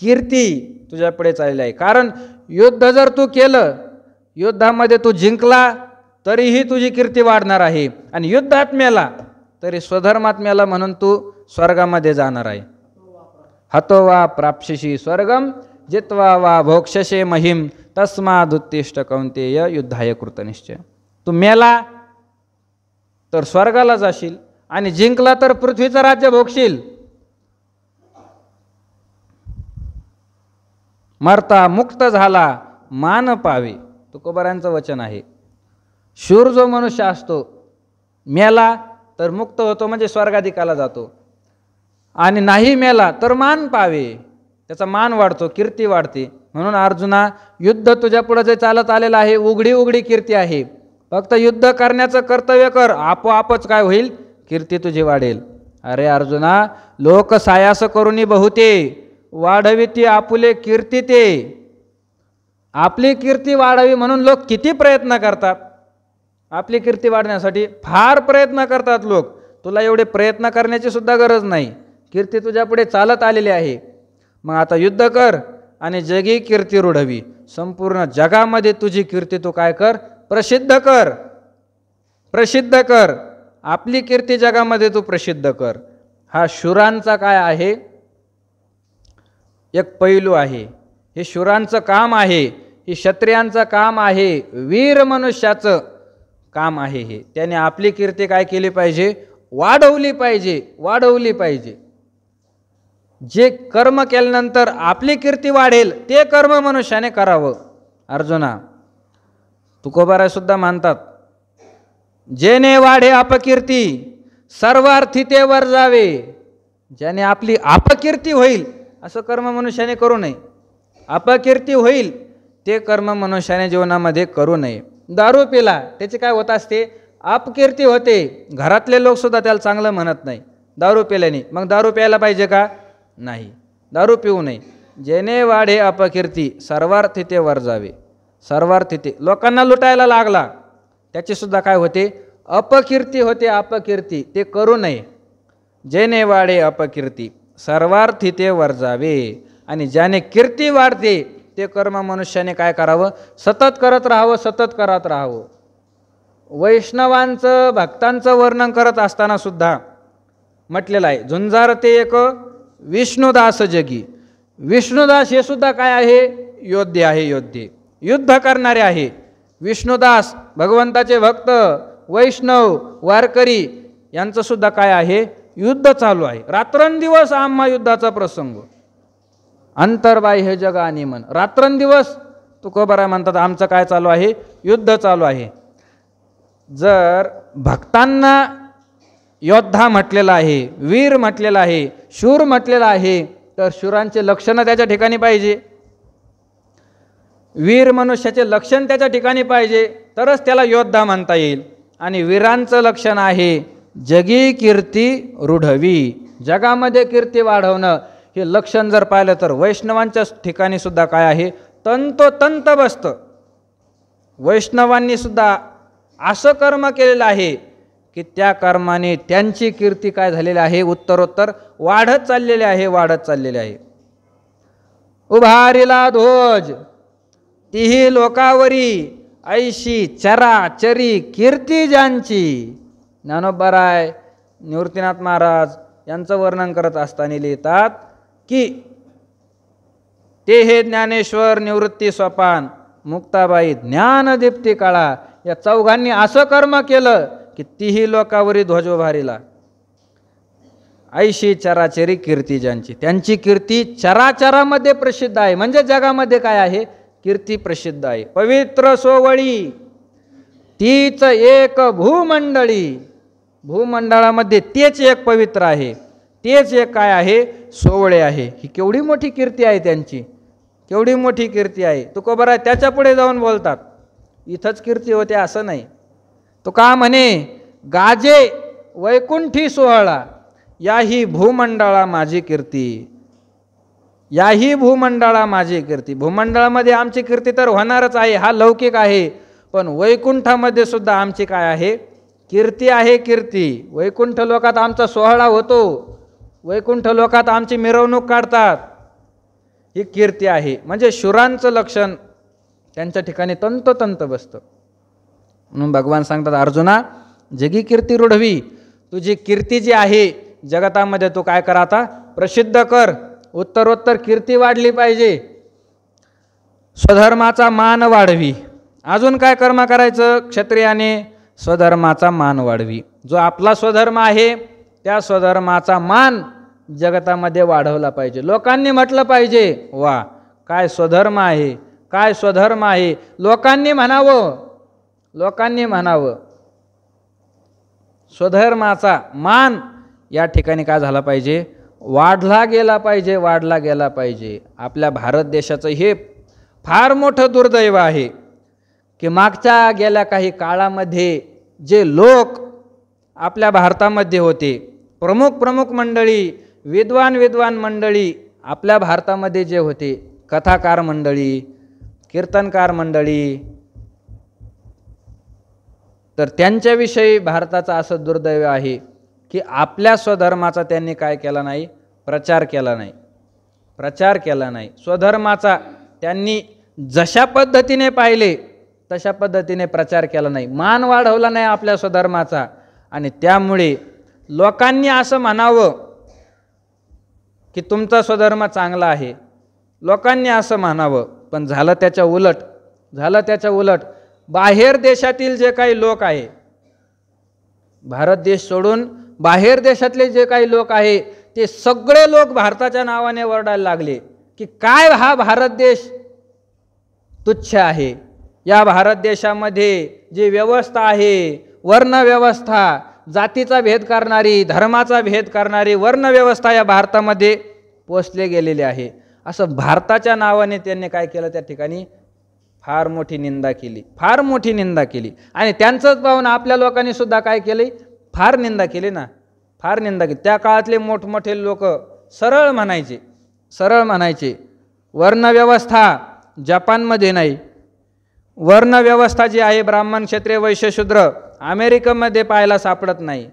कीर्ती तुझ्या पुढे चाललेली आहे. कारण युद्ध जर तू केलं, युद्धामध्ये तू जिंकला तरीही तुझी कीर्ती वाढणार आहे. आणि युद्धात मेला तरी स्वधर्मात मेला म्हणून तू स्वर्गामध्ये जाणार आहे. हतो वा प्राप्स्यसि स्वर्गम जित्वा वा भोक्षसे महिम तस्मादुत्तिष्ठ कौंतेय युद्धाय कृतनिश्चय. तू मेला तर स्वर्गाला जाशील आणि जिंकला तर पृथ्वीचं राज्य भोगशील. मरता मुक्त झाला मान पावे, तुकोबारांचं वचन आहे. शूर जो मनुष्य असतो, मेला तर मुक्त होतो म्हणजे स्वर्गाधिकाला जातो, आणि नाही मेला तर मान पावे, त्याचा मान वाढतो, कीर्ती वाढते. म्हणून अर्जुना, युद्ध तुझ्या पुढे जे चालत आलेलं आहे उघडी उघडी कीर्ती आहे. फक्त युद्ध करण्याचं कर्तव्य कर, आपोआपच काय होईल, कीर्ती तुझी वाढेल. अरे अर्जुना, लोक सायास करुनी बहुते वाढवी ती आपुले कीर्ती ते. आपली कीर्ती वाढावी म्हणून लोक किती प्रयत्न करतात, आपली कीर्ती वाढण्यासाठी फार प्रयत्न करतात लोक. तुला एवढे प्रयत्न करण्याची सुद्धा गरज नाही, कीर्ती तुझ्या पुढे चालत आलेली आहे. मग आता युद्ध कर आणि जगी कीर्ती रुढवी, संपूर्ण जगामध्ये तुझी कीर्ती तू काय कर, प्रसिद्ध कर, प्रसिद्ध कर. आपली कीर्ती जगामध्ये तू प्रसिद्ध कर. हा शूरांचा काय आहे, एक पैलू आहे. हे शूरांचं काम आहे. ही क्षत्रियांचं काम आहे, वीर मनुष्याचं काम आहे हे. त्याने आपली कीर्ती काय केली पाहिजे? वाढवली पाहिजे, वाढवली पाहिजे. जे कर्म केल्यानंतर आपली कीर्ती वाढेल ते कर्म मनुष्याने करावं. अर्जुना, तुकोबाराय सुद्धा मानतात, जेने वाढे अपकीर्ती सर्वार्थी ते वर जावे. ज्याने आपली अपकीर्ती होईल असं कर्म मनुष्याने करू नये. अपकीर्ती होईल ते कर्म मनुष्याने जीवनामध्ये करू नये. दारू पिला त्याची काय होत असते? अपकीर्ती होते. घरातले लोक सुद्धा त्याला चांगलं म्हणत नाही दारू पिल्याने. मग दारू प्यायला पाहिजे का? नाही, दारू पिऊ नये. जेने वाढे अपकीर्ती सर्वार्थी ते वर जावे. सर्वार्थी ते लोकांना लुटायला लागला त्याची सुद्धा काय होते? अपकीर्ती होते. अपकीर्ती ते करू नये. जेने वाढे अपकीर्ती सर्वार्थी ते वर जावे. आणि ज्याने कीर्ती वाढते ते कर्म मनुष्याने काय करावं? सतत करत राहावं, सतत करत राहावं. वैष्णवांचं भक्तांचं वर्णन करत असताना सुद्धा म्हटलेलं आहे, झुंजारते एक विष्णुदास जगी. विष्णुदास हे सुद्धा काय आहे? योद्धे आहे, योद्धे, युद्ध करणारे आहे. विष्णुदास भगवंताचे भक्त, वैष्णव, वारकरी यांचं सुद्धा काय आहे? युद्ध चालू आहे. रात्रंदिवस आम्हा युद्धाचा प्रसंग. अंतर्बाह्य जग आणि मन. रात्रंदिवस तुकोबाराय म्हणतात आमचं काय चालू आहे? युद्ध चालू आहे. जर भक्तांना योद्धा म्हटलेला आहे, वीर म्हटलेला आहे, शूर म्हटलेला आहे, तर शूरांचे लक्षणं त्याच्या ठिकाणी पाहिजे. वीर मनुष्याचे लक्षण त्याच्या ठिकाणी पाहिजे तरच त्याला योद्धा म्हणता येईल. आणि वीरांचं लक्षण आहे जगी कीर्ती रूढवी. जगामध्ये कीर्ती वाढवणं हे लक्षण जर पाहिलं तर वैष्णवांच्या ठिकाणी सुद्धा काय आहे? तंतोतंत बसतं. वैष्णवांनी सुद्धा असं कर्म केलेलं आहे की त्या कर्माने त्यांची कीर्ती काय झालेली आहे? उत्तरोत्तर वाढत चाललेली आहे, वाढत चाललेली आहे. उभारिला ध्वज तीही लोकावरी ऐशी चराचरी कीर्ती ज्यांची. ज्ञानोबाराय, निवृत्तीनाथ महाराज यांचं वर्णन करत असताना लिहितात की ते हे ज्ञानेश्वर, निवृत्ती सोपान, मुक्ताबाई, ज्ञानदीप्ती काळा या चौघांनी असं कर्म केलं की तीही लोकावरी ध्वज उभारिला. ऐशी चराचरी कीर्ती ज्यांची. त्यांची कीर्ती चराचरामध्ये प्रसिद्ध आहे. म्हणजे जगामध्ये काय आहे? कीर्ती प्रसिद्ध आहे. पवित्र सोवळी तीच एक भूमंडळी. भूमंडळामध्ये तेच एक पवित्र आहे, तेच एक काय आहे? सोवळे आहे. ही केवढी मोठी कीर्ती आहे त्यांची, केवढी मोठी कीर्ती आहे. तुकोबाराय त्याच्या पुढे जाऊन बोलतात, इथंच कीर्ती होते असं नाही. तो का म्हणे गाजे वैकुंठी सोहळा याही भूमंडळा माझी कीर्ती. याही भूमंडळा माझी कीर्ती. भूमंडळामध्ये आमची कीर्ती तर होणारच आहे, हा लौकिक आहे. पण वैकुंठामध्ये सुद्धा आमची काय आहे? कीर्ती आहे, कीर्ती. वैकुंठ लोकात आमचा सोहळा होतो, वैकुंठ लोकात आमची मिरवणूक काढतात, ही कीर्ती आहे. म्हणजे शूरांचं लक्षण त्यांच्या ठिकाणी तंतोतंत बसतं. म्हणून भगवान सांगतात, अर्जुना जगी कीर्ती रूढवी. तुझी कीर्ती जी आहे जगतामध्ये तू काय कर? आता प्रसिद्ध कर. उत्तरोत्तर कीर्ती वाढली पाहिजे. स्वधर्माचा मान वाढवी. अजून काय कर्म करायचं क्षत्रियाने? स्वधर्माचा मान वाढवी. जो आपला स्वधर्म आहे त्या स्वधर्माचा मान जगतामध्ये वाढवला पाहिजे. लोकांनी म्हटलं पाहिजे, वा काय स्वधर्म आहे, काय स्वधर्म आहे. लोकांनी म्हणावं, लोकांनी म्हणावं. स्वधर्माचा मान या ठिकाणी काय झाला पाहिजे? वाढला गेला पाहिजे, वाढला गेला पाहिजे. आपल्या भारत देशाचं हे फार मोठं दुर्दैव आहे की मागच्या गेल्या काही काळामध्ये जे लोक आपल्या भारतामध्ये होते, प्रमुख मंडळी, विद्वान मंडळी आपल्या भारतामध्ये जे होते, कथाकार मंडळी, कीर्तनकार मंडळी, तर त्यांच्याविषयी भारताचं असं दुर्दैव आहे की आपल्या स्वधर्माचा त्यांनी काय केला नाही? प्रचार केला नाही, प्रचार केला नाही. स्वधर्माचा त्यांनी जशा पद्धतीने पाहिले तशा पद्धतीने प्रचार केला नाही, मान वाढवला नाही आपल्या स्वधर्माचा. आणि त्यामुळे लोकांनी असं म्हणावं की तुमचा स्वधर्म चांगला आहे, लोकांनी असं म्हणावं, पण झालं त्याच्या उलट. झालं त्याच्या उलट. बाहेर देशातील जे काही लोक आहे, भारत देश सोडून बाहेर देशातले जे काही लोक आहे ते सगळे लोक भारताच्या नावाने ओरडायला लागले की काय हा भारत देश तुच्छ आहे. या भारत देशामध्ये जी व्यवस्था आहे, वर्ण व्यवस्था, जातीचा भेद करणारी, धर्माचा भेद करणारी वर्ण व्यवस्था या भारतामध्ये पोचले गेलेली आहे. असं भारताच्या नावाने त्यांनी काय केलं, त्या ठिकाणी फार मोठी निंदा केली, फार मोठी निंदा केली. आणि त्यांचंच पाहून आपल्या लोकांनी सुद्धा काय केली, फार निंदा केली ना, फार निंदा केली. त्या काळातले मोठमोठे लोक सरळ म्हणायचे वर्णव्यवस्था जपानमध्ये नाही, वर्णव्यवस्था जी आहे ब्राह्मण क्षत्रिय वैश्य शूद्र अमेरिकेमध्ये पाहायला सापडत नाही,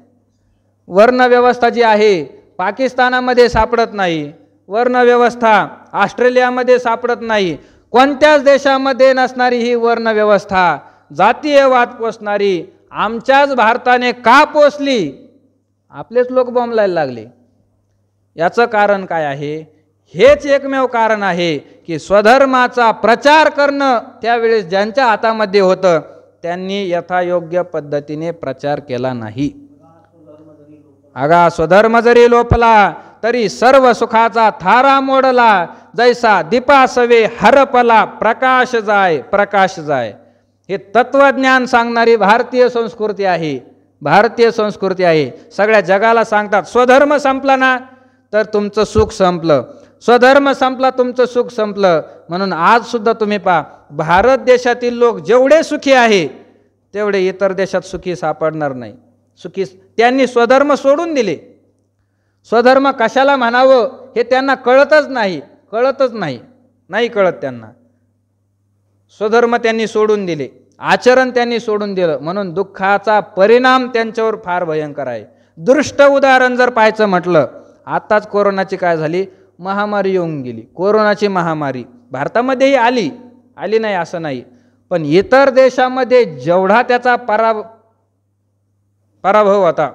वर्णव्यवस्था जी आहे पाकिस्तानामध्ये सापडत नाही, वर्णव्यवस्था ऑस्ट्रेलियामध्ये सापडत नाही. कोणत्याच देशामध्ये नसणारी ही वर्णव्यवस्था, जातीयवाद पोसणारी आमच्याच भारताने का पोसली, आपलेच लोक बोंबलायला लागले. याचं कारण काय आहे, हेच एकमेव कारण आहे की स्वधर्माचा प्रचार करणं त्यावेळेस ज्यांच्या हातामध्ये होतं त्यांनी यथायोग्य पद्धतीने प्रचार केला नाही. अगा स्वधर्म जरी लोपला तरी सर्व सुखाचा थारा मोडला, जैसा दीपासवे हरपला प्रकाश जाय प्रकाश जाय. हे तत्वज्ञान सांगणारी भारतीय संस्कृती आहे, भारतीय संस्कृती आहे. सगळ्या जगाला सांगतात स्वधर्म संपला ना तर तुमचं सुख संपलं, स्वधर्म संपला तुमचं सुख संपलं. म्हणून आज सुद्धा तुम्ही पहा, भारत देशातील लोक जेवढे सुखी आहे तेवढे इतर देशात सुखी सापडणार नाही. सुखी त्यांनी स्वधर्म सोडून दिले. स्वधर्म कशाला म्हणावं हे त्यांना कळतच नाही, नाही कळत त्यांना. स्वधर्म त्यांनी सोडून दिले, आचरण त्यांनी सोडून दिलं. म्हणून दुःखाचा परिणाम त्यांच्यावर फार भयंकर आहे. दृष्ट उदाहरण जर पाहायचं म्हटलं, आताच कोरोनाची काय झाली, महामारी येऊन गेली. कोरोनाची महामारी भारतामध्येही आली नाही असं नाही, पण इतर देशामध्ये जेवढा त्याचा प्रभाव होता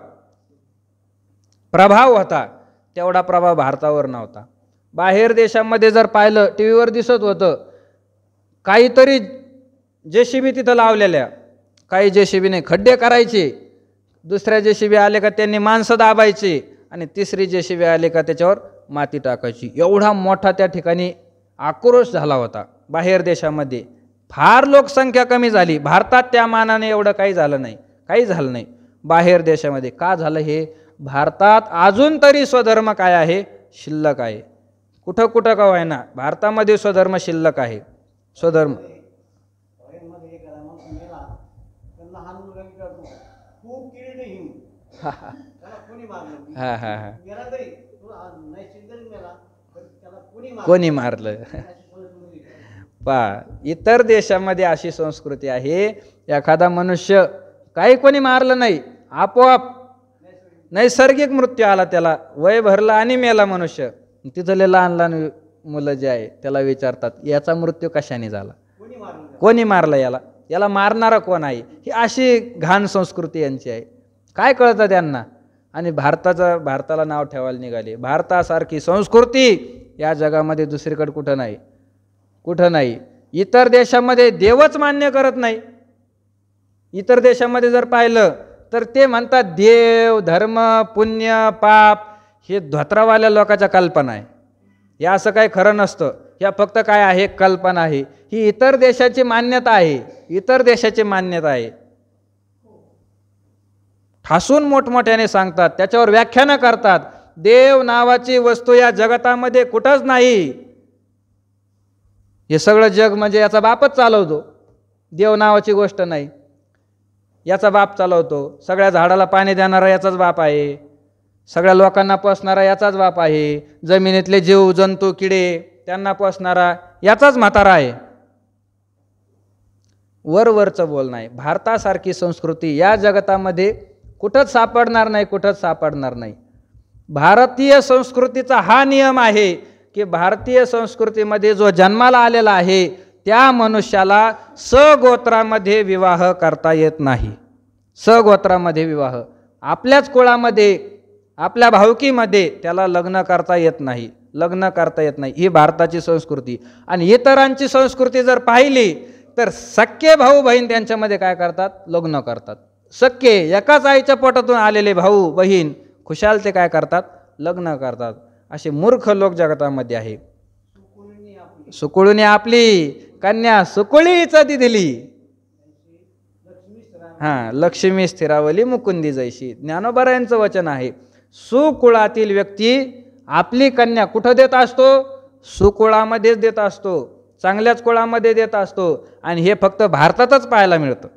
तेवढा प्रभाव भारतावर नव्हता. बाहेर देशामध्ये जर पाहिलं, टी व्हीवर दिसत होतं काहीतरी JCB तिथं लावलेल्या, काही JCBने खड्डे करायचे, दुसऱ्या JCB आले का त्यांनी माणसं दाबायचे आणि तिसरी JCB आले का त्याच्यावर माती टाकायची. एवढा मोठा त्या ठिकाणी आक्रोश झाला होता बाहेर देशामध्ये. फार लोकसंख्या कमी झाली, भारतात त्या मानाने एवढं काही झालं नाही. बाहेर देशामध्ये का झालं हे, भारतात अजून तरी स्वधर्म काय आहे, शिल्लक आहे. कुठं का होईना भारतामध्ये स्वधर्म शिल्लक आहे. स्वधर्म कोणी मारलं पा. इतर देशामध्ये अशी संस्कृती आहे, एखादा मनुष्य काही कोणी मारलं नाही, आपोआप नैसर्गिक मृत्यू आला, त्याला वय भरलं आणि मेला मनुष्य. तिथले लहान मुलं जे आहे त्याला विचारतात याचा मृत्यू कशाने झाला, कोणी मारलं याला मारणारा कोण आहे. ही अशी घाण संस्कृती यांची आहे. काय कळतं त्यांना. आणि भारताला नाव ठेवायला निघाले. भारतासारखी संस्कृती या जगामध्ये दुसरीकडे कुठं नाही. इतर देशामध्ये देवच मान्य करत नाही. इतर देशामध्ये जर पाहिलं तर ते म्हणतात देव, धर्म, पुण्य, पाप हे धोत्रावाल्या लोकांच्या कल्पना आहे. या असं काही खरं नसतं. या फक्त काय आहे, कल्पना आहे. ही इतर देशाची मान्यता आहे. ठासून मोठमोठ्याने सांगतात, त्याच्यावर व्याख्यानं करतात. देव नावाची वस्तू या जगतामध्ये कुठंच नाही. हे सगळं जग म्हणजे याचा बापच चालवतो. देव नावाची गोष्ट नाही, याचा बाप चालवतो. सगळ्या झाडाला पाणी देणारा याचाच बाप आहे, सगळ्या लोकांना पोसणारा याचाच बाप आहे, जमिनीतले जीव जंतू किडे त्यांना पोसणारा याचाच म्हातारा आहे. वरवरचं बोलणं आहे. भारतासारखी संस्कृती या जगतामध्ये कुठंच सापडणार नाही. भारतीय संस्कृतीचा हा नियम आहे की भारतीय संस्कृतीमध्ये जो जन्माला आलेला आहे त्या मनुष्याला सगोत्रामध्ये विवाह करता येत नाही. सगोत्रामध्ये विवाह, आपल्याच कुळामध्ये आपल्या भावकीमध्ये त्याला लग्न करता येत नाही. ही भारताची संस्कृती. आणि इतरांची संस्कृती जर पाहिली तर सख्खे भाऊ बहीण त्यांच्यामध्ये काय करतात, लग्न करतात. सख्खे एकाच आईच्या पोटातून आलेले भाऊ बहीण खुशाल ते काय करतात, लग्न करतात. असे मूर्ख लोक जगतामध्ये आहे. सुकुळूने आपली कन्या सुकुळीच ती दिली, लक्ष्मी स्थिरावली मुकुंदी जैशी. ज्ञानोबरायांचं वचन आहे. सुकुळातील व्यक्ती आपली कन्या कुठं देत असतो, सुकुळामध्येच देत असतो, चांगल्याच कुळामध्ये देत असतो. आणि हे फक्त भारतातच पाहायला मिळतं,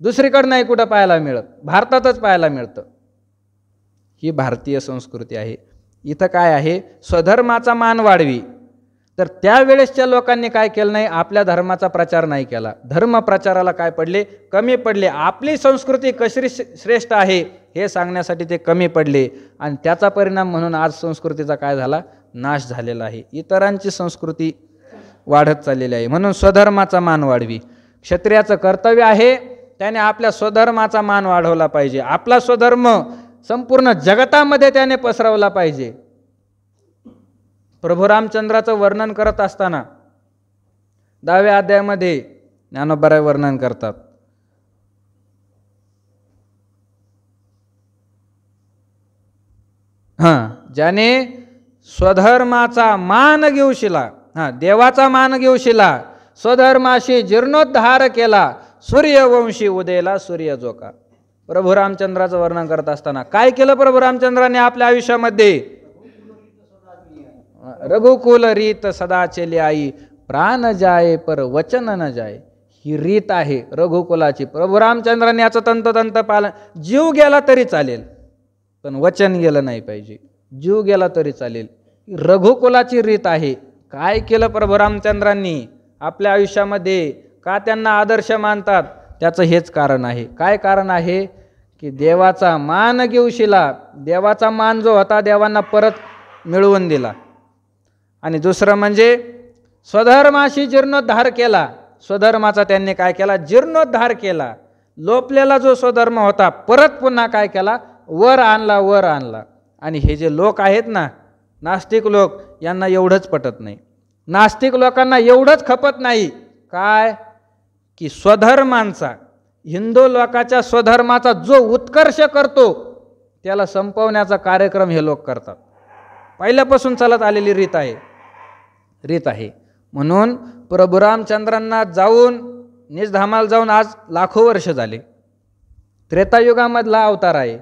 दुसरीकडे नाही कुठं पाहायला मिळत, भारतातच पाहायला मिळतं. ही भारतीय संस्कृती आहे. इथं काय आहे, स्वधर्माचा मान वाढवी. तर त्यावेळेसच्या लोकांनी काय केलं नाही, आपल्या धर्माचा प्रचार नाही केला. धर्म प्रचाराला काय पडले, कमी पडले. आपली संस्कृती कशी श्रेष्ठ आहे हे सांगण्यासाठी ते कमी पडले. आणि त्याचा परिणाम म्हणून आज संस्कृतीचा काय झाला, नाश झालेला आहे. इतरांची संस्कृती वाढत चाललेली आहे. म्हणून स्वधर्माचा मान वाढवी. क्षत्रियाचं कर्तव्य आहे त्याने आपल्या स्वधर्माचा मान वाढवला पाहिजे. आपला स्वधर्म संपूर्ण जगतामध्ये त्याने पसरवला पाहिजे. प्रभू रामचंद्राचं वर्णन करत असताना 10व्या अध्यायामध्ये ज्ञानोबराय वर्णन करतात. ज्याने स्वधर्माचा मान घेऊशिला, देवाचा मान घेऊशिला, स्वधर्माशी जीर्णोद्धार केला, सूर्यवंशी उदयला सूर्य जोका. प्रभू रामचंद्राचं वर्णन करत असताना काय केलं प्रभू रामचंद्राने आपल्या आयुष्यामध्ये, रघुकुल रीत सदा चली आई, प्राण जाय पर वचन न जाय. ही रीत आहे रघुकुलाची. प्रभू रामचंद्राने याचं तंतोतंत पालन, जीव गेला तरी चालेल पण वचन गेलं नाही पाहिजे. जीव गेला तरी चालेल, रघुकुलाची रीत आहे. काय केलं प्रभू रामचंद्रांनी आपल्या आयुष्यामध्ये, का त्यांना आदर्श मानतात, त्याचं हेच कारण आहे. काय कारण आहे की देवाचा मान घेऊशिला, देवाचा मान जो होता देवांना परत मिळवून दिला. आणि दुसरं म्हणजे स्वधर्माशी जीर्णोद्धार केला. स्वधर्माचा त्यांनी काय केला, जीर्णोद्धार केला. लोपलेला जो स्वधर्म होता परत पुन्हा काय केला, वर आणला, वर आणला. आणि हे जे लोक आहेत ना, नास्तिक लोक, यांना एवढंच पटत नाही. नास्तिक लोकांना एवढंच खपत नाही काय की स्वधर्मांचा, हिंदू लोकाच्या स्वधर्माचा जो उत्कर्ष करतो त्याला संपवण्याचा कार्यक्रम हे लोक करतात. पहिल्यापासून चालत आलेली रीत आहे. म्हणून प्रभू रामचंद्रांना जाऊन निजधामाला जाऊन आज लाखो वर्ष झाले. त्रेतायुगामधला अवतार आहे.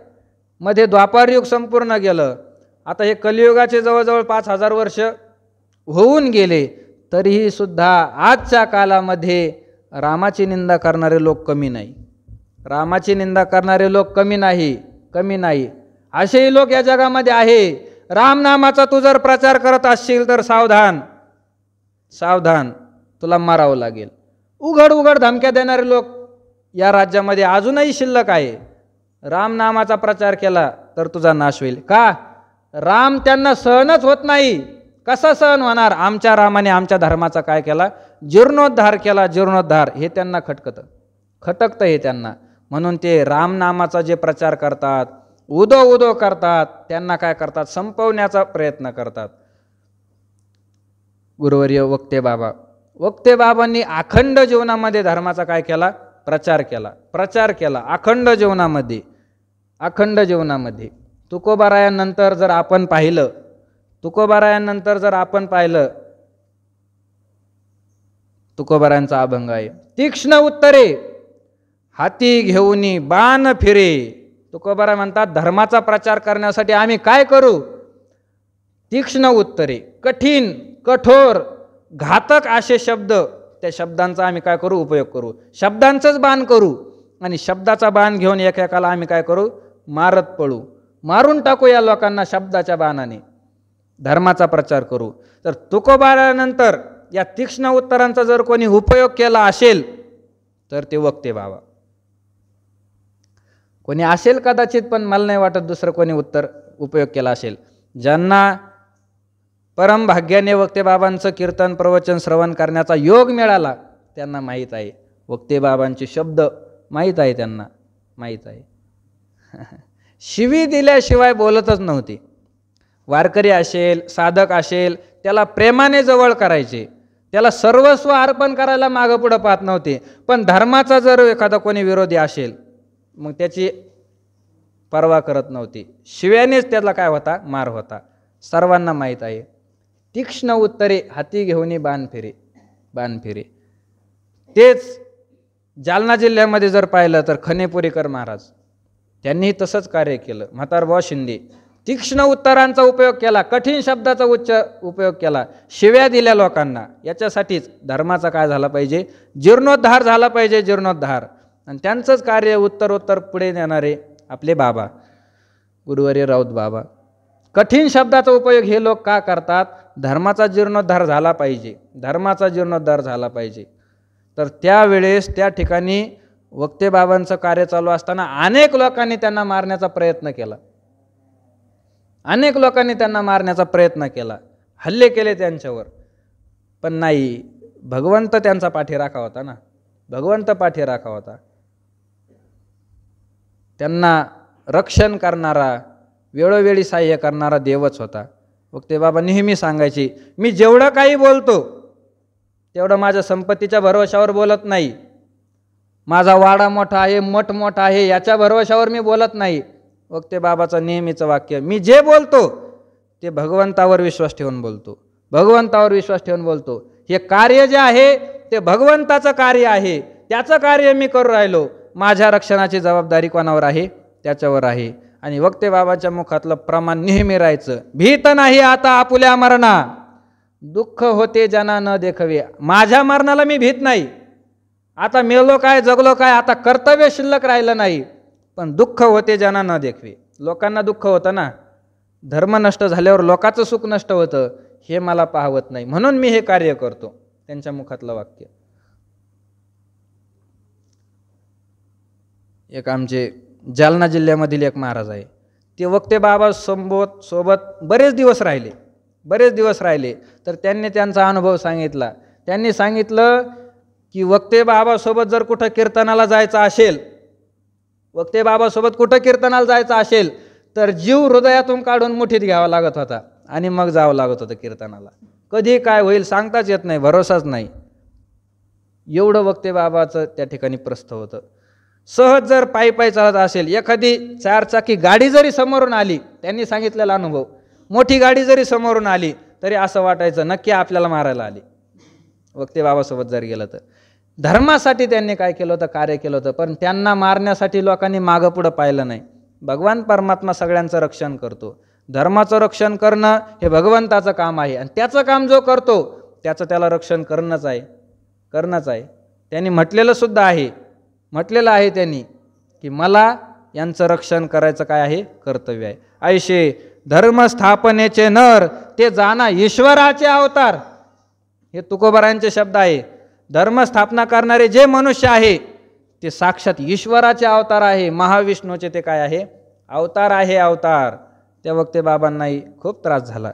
मध्ये द्वापार युग संपूर्ण गेलं. आता हे कलियुगाचे जवळजवळ 5000 वर्ष होऊन गेले. तरीही सुद्धा आजच्या कालामध्ये रामाची निंदा करणारे लोक कमी नाही. रामाची निंदा करणारे लोक कमी नाही. असेही लोक या जगामध्ये आहे. रामनामाचा तू जर प्रचार करत असशील तर सावधान, तुला मारावं लागेल. उघड धमक्या देणारे लोक या राज्यामध्ये अजूनही शिल्लक आहे. रामनामाचा प्रचार केला तर तुझा नाश होईल. का? राम त्यांना सहनच होत नाही. कसा सहन होणार? आमच्या रामाने आमच्या धर्माचा काय केला, जीर्णोद्धार केला. जीर्णोद्धार हे त्यांना खटकतं हे त्यांना. म्हणून ते रामनामाचा जे प्रचार करतात, उदो करतात, त्यांना काय करतात, संपवण्याचा प्रयत्न करतात. गुरुवर्य वक्ते बाबांनी अखंड जीवनामध्ये धर्माचा काय केला, प्रचार केला अखंड जीवनामध्ये. तुकोबारायांनंतर जर आपण पाहिलं, तुकोबारायांचा अभंग आहे, तीक्ष्ण उत्तरे हाती घेऊनी बाण फिरे. तुकोबारा म्हणतात धर्माचा प्रचार करण्यासाठी आम्ही काय करू, तीक्ष्ण उत्तरे, कठीण कठोर घातक असे शब्द, त्या शब्दांचा आम्ही काय करू, उपयोग करू. शब्दांचंच बाण करू आणि शब्दाचा बाण घेऊन एकेकाला आम्ही काय करू, मारत पळू, मारून टाकू या लोकांना शब्दाच्या बाणाने. धर्माचा प्रचार करू. तर तुकोबारानंतर या तीक्ष्ण उत्तरांचा जर कोणी उपयोग केला असेल तर ते वक्ते बाबा. कोणी असेल कदाचित, पण मला नाही वाटत दुसरं कोणी उपयोग केला असेल. ज्यांना परम भाग्याने वक्ते बाबांचं कीर्तन प्रवचन श्रवण करण्याचा योग मिळाला त्यांना माहीत आहे. वक्ते बाबांचे शब्द माहीत आहे, त्यांना माहीत आहे. शिवी दिल्याशिवाय बोलतच नव्हते. वारकरी असेल, साधक असेल, त्याला प्रेमाने जवळ करायचे. त्याला सर्वस्व अर्पण करायला मागं पुढं पाहत नव्हते. पण धर्माचा जर एखादा कोणी विरोधी असेल मग त्याची पर्वा करत नव्हती. शिव्यानेच त्याला काय होता, मार होता. सर्वांना माहीत आहे. तीक्ष्ण उत्तरे हाती घेऊन बाण फिरे. तेच जालना जिल्ह्यामध्ये जर पाहिलं तर खनेपुरीकर महाराज त्यांनीही तसंच कार्य केलं. म्हातारभाऊ शिंदे तीक्ष्ण उत्तरांचा उपयोग केला, कठीण शब्दाचा उपयोग केला, शिव्या दिल्या लोकांना. याच्यासाठीच धर्माचा काय झाला पाहिजे, जीर्णोद्धार झाला पाहिजे, जीर्णोद्धार. आणि त्यांचंच कार्य उत्तरोत्तर पुढे नेणारे आपले बाबा गुरुवर्य राऊत बाबा. कठीण शब्दाचा उपयोग हे लोक का करतात, धर्माचा जीर्णोद्धार झाला पाहिजे, धर्माचा जीर्णोद्धार झाला पाहिजे. तर त्यावेळेस त्या ठिकाणी वक्ते बाबांचं कार्य चालू असताना अनेक लोकांनी त्यांना मारण्याचा प्रयत्न केला, अनेक लोकांनी त्यांना मारण्याचा प्रयत्न केला, हल्ले केले त्यांच्यावर. पण नाही, भगवंत त्यांचा पाठीराखा होता ना, भगवंत पाठीराखा होता. त्यांना रक्षण करणारा, वेळोवेळी सहाय्य करणारा देवच होता. वक्ते बाबा नेहमी सांगायचे, मी जेवढं काही बोलतो तेवढं माझ्या संपत्तीच्या भरवशावर बोलत नाही, माझा वाडा मोठा आहे, मठ मोठा आहे याच्या भरवशावर मी बोलत नाही. वक्ते बाबाचं नेहमीचं वाक्य, मी जे बोलतो ते भगवंतावर विश्वास ठेवून बोलतो, भगवंतावर विश्वास ठेवून बोलतो. हे कार्य जे आहे ते भगवंताचं कार्य आहे, त्याचं कार्य मी करू राहिलो. माझ्या रक्षणाची जबाबदारी कोणावर आहे, त्याच्यावर आहे. आणि वक्ते बाबाच्या मुखातलं प्रमाण नेहमी राहायचं, भीत नाही आता आपुल्या मरणा, दुःख होते जना न देखवे. माझ्या मरणाला मी भीत नाही, आता मेलो काय जगलो काय, आता कर्तव्य शिल्लक राहिलं नाही, पण दुःख होते जना न देखवे. लोकांना दुःख होतं ना, धर्म नष्ट झाल्यावर लोकांचं सुख नष्ट होतं, हे मला पाहवत नाही, म्हणून मी हे कार्य करतो. त्यांच्या मुखातलं वाक्य. एक आमचे जालना जिल्ह्यामधील एक महाराज आहे, ते वक्ते बाबा सोबत बरेच दिवस राहिले. तर त्यांनी त्यांचा अनुभव सांगितला. त्यांनी सांगितलं की वक्ते बाबासोबत जर कुठं कीर्तनाला जायचं असेल, वक्ते बाबासोबत कुठं कीर्तनाला जायचं असेल तर जीव हृदयातून काढून मुठीत घ्यावा लागत होता आणि मग जावं लागत होतं कीर्तनाला. कधी काय होईल सांगताच येत नाही, भरोसाच नाही. एवढं वक्ते बाबाचं त्या ठिकाणी प्रस्थ होतं. सहज जर पायी पायी चालत असेल, एखादी चारचाकी गाडी जरी समोरून आली, त्यांनी सांगितलेला अनुभव, मोठी गाडी जरी समोरून आली तरी असं वाटायचं नक्की आपल्याला मारायला आली. वक्ते बाबासोबत जर गेलं तर धर्मासाठी त्यांनी काय केलं होतं, कार्य केलं होतं. पण त्यांना मारण्यासाठी लोकांनी मागं पुढं पाहिलं नाही. भगवान परमात्मा सगळ्यांचं रक्षण करतो. धर्माचं रक्षण करणं हे भगवंताचं काम आहे, आणि त्याचं काम जो करतो त्याचं त्याला रक्षण करणंच आहे. त्यांनी म्हटलेलं आहे त्यांनी की मला यांचं रक्षण करायचं काय आहे, कर्तव्य आहे. ऐशे धर्मस्थापनेचे नर ते जाणा ईश्वराचे अवतार, हे तुकोबारायांचे शब्द आहे. धर्मस्थापना करणारे जे मनुष्य आहे ते साक्षात ईश्वराचे अवतार आहे, महाविष्णूचे ते काय आहे, अवतार आहे, अवतार. त्या वक्ते बाबांनाही खूप त्रास झाला.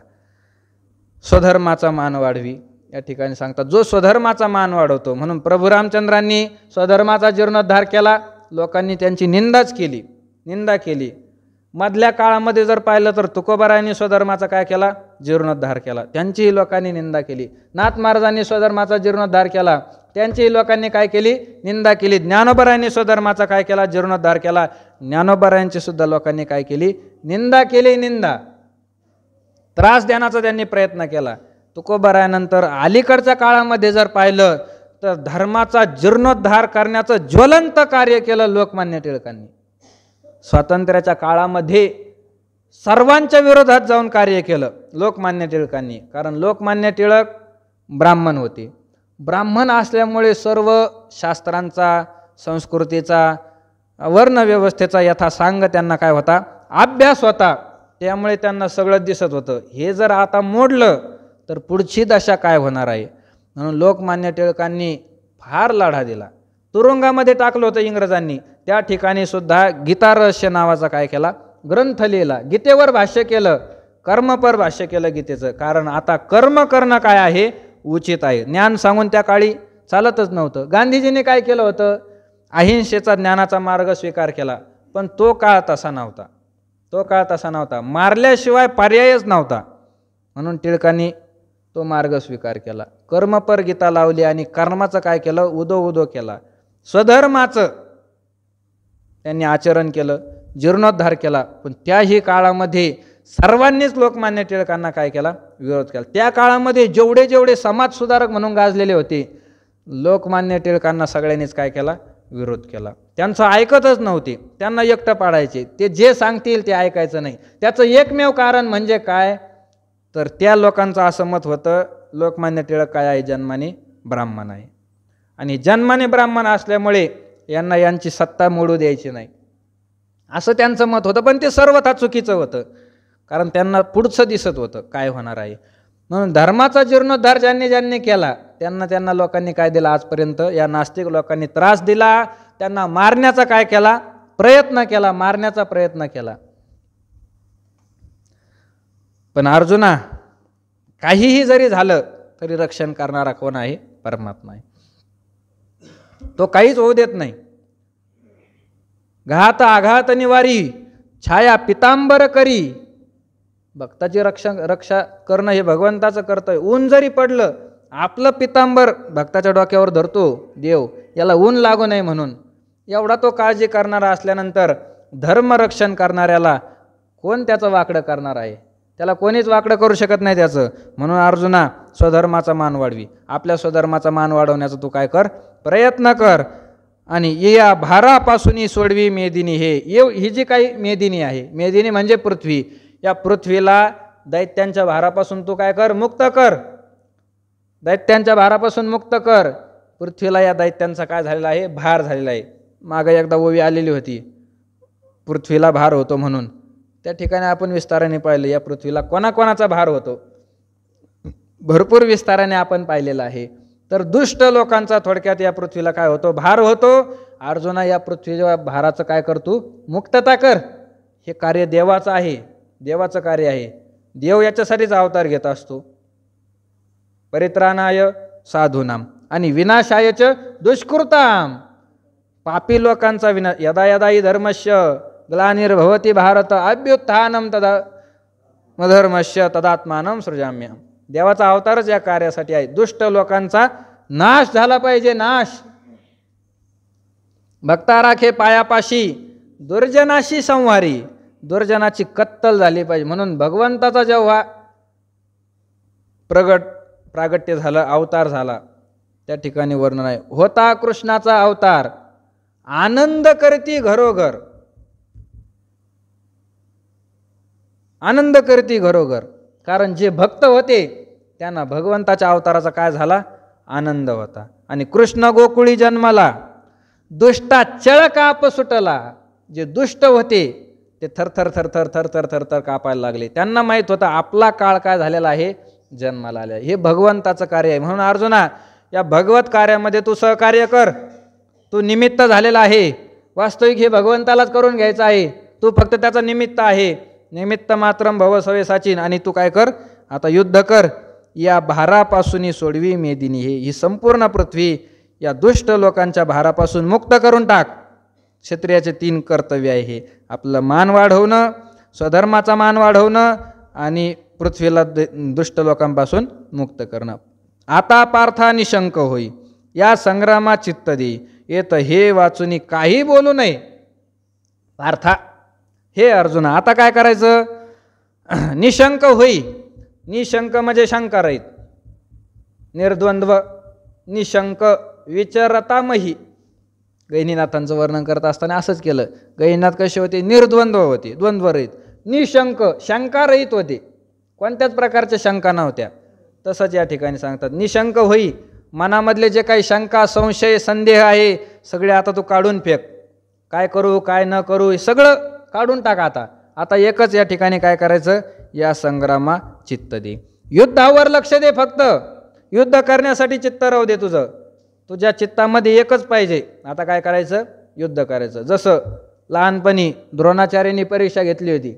स्वधर्माचा मान वाढवी या ठिकाणी सांगतात, जो स्वधर्माचा मान वाढवतो. म्हणून प्रभू रामचंद्रांनी स्वधर्माचा जीर्णोद्धार केला, लोकांनी त्यांची निंदा केली. मधल्या काळामध्ये जर पाहिलं तर तुकोबारायांनी स्वधर्माचा काय केला, जीर्णोद्धार केला, त्यांचीही लोकांनी निंदा केली. नाथ महाराजांनी स्वधर्माचा जीर्णोद्धार केला, त्यांचीही लोकांनी काय केली, निंदा केली. ज्ञानोबारायांनी स्वधर्माचा काय केला, जीर्णोद्धार केला, ज्ञानोबारायांची सुद्धा लोकांनी काय केली, निंदा केली. त्रास देण्याचा त्यांनी प्रयत्न केला. तुकोबारायानंतर अलीकडच्या काळामध्ये जर पाहिलं तर धर्माचा जीर्णोद्धार करण्याचं ज्वलंत कार्य केलं लोकमान्य टिळकांनी. स्वातंत्र्याच्या काळामध्ये सर्वांच्या विरोधात जाऊन कार्य केलं लोकमान्य टिळकांनी. कारण लोकमान्य टिळक ब्राह्मण होते. ब्राह्मण असल्यामुळे सर्व शास्त्रांचा, संस्कृतीचा, वर्णव्यवस्थेचा यथासांग त्यांना काय होता, अभ्यास होता. त्यामुळे त्यांना सगळं दिसत होतं. हे जर आता मोडलं तर पुढची दशा काय होणार आहे. म्हणून लोकमान्य टिळकांनी फार लढा दिला. तुरुंगामध्ये टाकलं होतं इंग्रजांनी, त्या ठिकाणी सुद्धा गीता रहस्य नावाचा काय केला, ग्रंथ लिहिला. गीतेवर भाष्य केलं, कर्मपर भाष्य केलं गीतेचं. कारण आता कर्म करणं काय आहे, उचित आहे. ज्ञान सांगून त्या काळी चालतच नव्हतं. गांधीजींनी काय केलं होतं, अहिंसेचा ज्ञानाचा मार्ग स्वीकार केला. पण तो काळ तसा नव्हता. मारल्याशिवाय पर्यायच नव्हता. म्हणून टिळकांनी तो मार्ग स्वीकार केला. कर्मपर गीता लावली आणि कर्माचं काय केलं, उदो उदो केला. स्वधर्माचं त्यांनी आचरण केलं, जीर्णोद्धार केला. पण त्याही काळामध्ये सर्वांनीच लोकमान्य टिळकांना काय केला, विरोध केला. त्या काळामध्ये जेवढे जेवढे समाजसुधारक म्हणून गाजलेले होते, लोकमान्य टिळकांना सगळ्यांनीच काय केला, विरोध केला. त्यांचं ऐकतच नव्हते, त्यांना एकटं पाडायचे. ते जे सांगतील ते ऐकायचं नाही. त्याचं एकमेव कारण म्हणजे काय, तर त्या लोकांचं असं मत होतं, लोकमान्य टिळक काय आहे, जन्माने ब्राह्मण आहे आणि जन्माने ब्राह्मण असल्यामुळे यांना यांची सत्ता मोडू द्यायची नाही, असं त्यांचं मत होतं. पण ते सर्वथा चुकीचं होतं, कारण त्यांना पुढचं दिसत होतं काय होणार आहे. म्हणून धर्माचा जीर्णोद्धार ज्यांनी ज्यांनी केला त्यांना लोकांनी काय दिला, आजपर्यंत या नास्तिक लोकांनी त्रास दिला, त्यांना मारण्याचा काय केला, प्रयत्न केला, मारण्याचा प्रयत्न केला. पण अर्जुना, काहीही जरी झालं तरी रक्षण करणारा कोण आहे, परमात्मा आहे. तो काहीच होऊ देत नाही. घात आघात निवारी छाया पितांबर करी. भक्ताची रक्षा करणं हे भगवंताचं कर्तव्य. ऊन जरी पडलं, आपलं पितांबर भक्ताच्या डोक्यावर धरतो देव, याला ऊन लागू नये म्हणून. एवढा तो काळजी करणारा असल्यानंतर धर्मरक्षण करणाऱ्याला कोण त्याचं वाकडं करणार आहे, त्याला कोणीच वाकडं करू शकत नाही त्याचं. म्हणून अर्जुना, स्वधर्माचा मान वाढवी. आपल्या स्वधर्माचा मान वाढवण्याचा तू काय कर, प्रयत्न कर. आणि या भारापासून सोडवी मेदिनी. ही जी काही मेदिनी आहे, मेदिनी म्हणजे पृथ्वी, या पृथ्वीला दैत्यांच्या भारापासून तू काय कर, मुक्त कर. दैत्यांच्या भारापासून मुक्त कर. पृथ्वीला या दैत्यांचा काय झालेला आहे, भार झालेला आहे. मागं एकदा ओवी आलेली होती, पृथ्वीला भार होतो म्हणून. त्या ठिकाणी आपण विस्ताराने पाहिलं, या पृथ्वीला कोणाकोणाचा भार होतो, भरपूर विस्ताराने आपण पाहिलेलं आहे. तर दुष्ट लोकांचा थोडक्यात या पृथ्वीला काय होतो, भार होतो. अर्जुना, या पृथ्वीच्या भाराचं काय कर, तू मुक्तता कर. हे कार्य देवाचं आहे, देवाचं कार्य आहे. देव याच्यासाठीच अवतार घेत असतो. परित्राणाय साधूनाम आणि विनाशायच दुष्कृताम. पापी लोकांचा विनाश. यदा यदा हि धर्मस्य ग्लानिर्भवती भारत अभ्युत्थानम तदा मधर्मस्य तदात्मानं सृजाम्यहम्. देवाचा अवतारच या कार्यासाठी आहे. दुष्ट लोकांचा नाश झाला पाहिजे, नाश. भक्ता राखे पायापाशी दुर्जनाशी संहारी. दुर्जनाची कत्तल झाली पाहिजे. म्हणून भगवंताचा जेव्हा प्रागट्य झालं, अवतार झाला, त्या ठिकाणी वर्णन आहे, होता कृष्णाचा अवतार आनंद करती घरोघर. आनंद करती घरोघर. कारण जे भक्त होते त्यांना भगवंताच्या अवताराचा काय झाला, आनंद होता. आणि कृष्ण गोकुळी जन्माला दुष्टा चळकाप सुटला. जे दुष्ट होते ते थरथर थरथर थरथर थरथर कापायला लागले. त्यांना माहीत होता आपला काळ काय झालेला आहे, जन्माला आले. हे भगवंताचं कार्य आहे. म्हणून अर्जुना, या भगवत कार्यामध्ये तू सहकार्य कर. तू निमित्त झालेला आहे. वास्तविक हे भगवंतालाच करून घ्यायचं आहे. तू फक्त त्याचा निमित्त आहे. निमित्त मात्रम भव सवे साचीन. आणि तू काय कर, आता युद्ध कर. या भारापासून सोडवी मेदिनी. ही संपूर्ण पृथ्वी या दुष्ट लोकांच्या भारापासून मुक्त करून टाक. क्षत्रियाचे 3 कर्तव्य आहे हे. आपलं मान वाढवणं, स्वधर्माचा मान वाढवणं आणि पृथ्वीला दुष्ट लोकांपासून मुक्त करणं. आता पार्था निशंक होई, या संग्रामात चित्त दे. येत हे वाचुनी काही बोलू नये. पार्था, हे अर्जुना, आता काय करायचं, निशंक होई. निशंक म्हणजे शंका रहित, निर्द्वंद्व. निशंक विचरतामही. गहिनीनाथांचं वर्णन करत असताना असंच केलं. गहिनीनाथ कसे होते, निर्द्वंद्व होते, द्वंद्वरहित. निशंक, शंकारहित होते, कोणत्याच प्रकारच्या शंका नव्हत्या. तसंच या ठिकाणी सांगतात, निशंक होई. मनामधले जे काही शंका, संशय, संदेह आहे सगळे आता तू काढून फेक. काय करू, काय न करू, हे सगळं काढून टाक. आता एकच या ठिकाणी काय करायचं, या संग्रामा चित्त दे. युद्धावर लक्ष दे. फक्त युद्ध करण्यासाठी चित्त राहू दे तुझं. तुझ्या चित्तामध्ये एकच पाहिजे. आता काय करायचं, युद्ध करायचं. जसं लहानपणी द्रोणाचार्यांनी परीक्षा घेतली होती.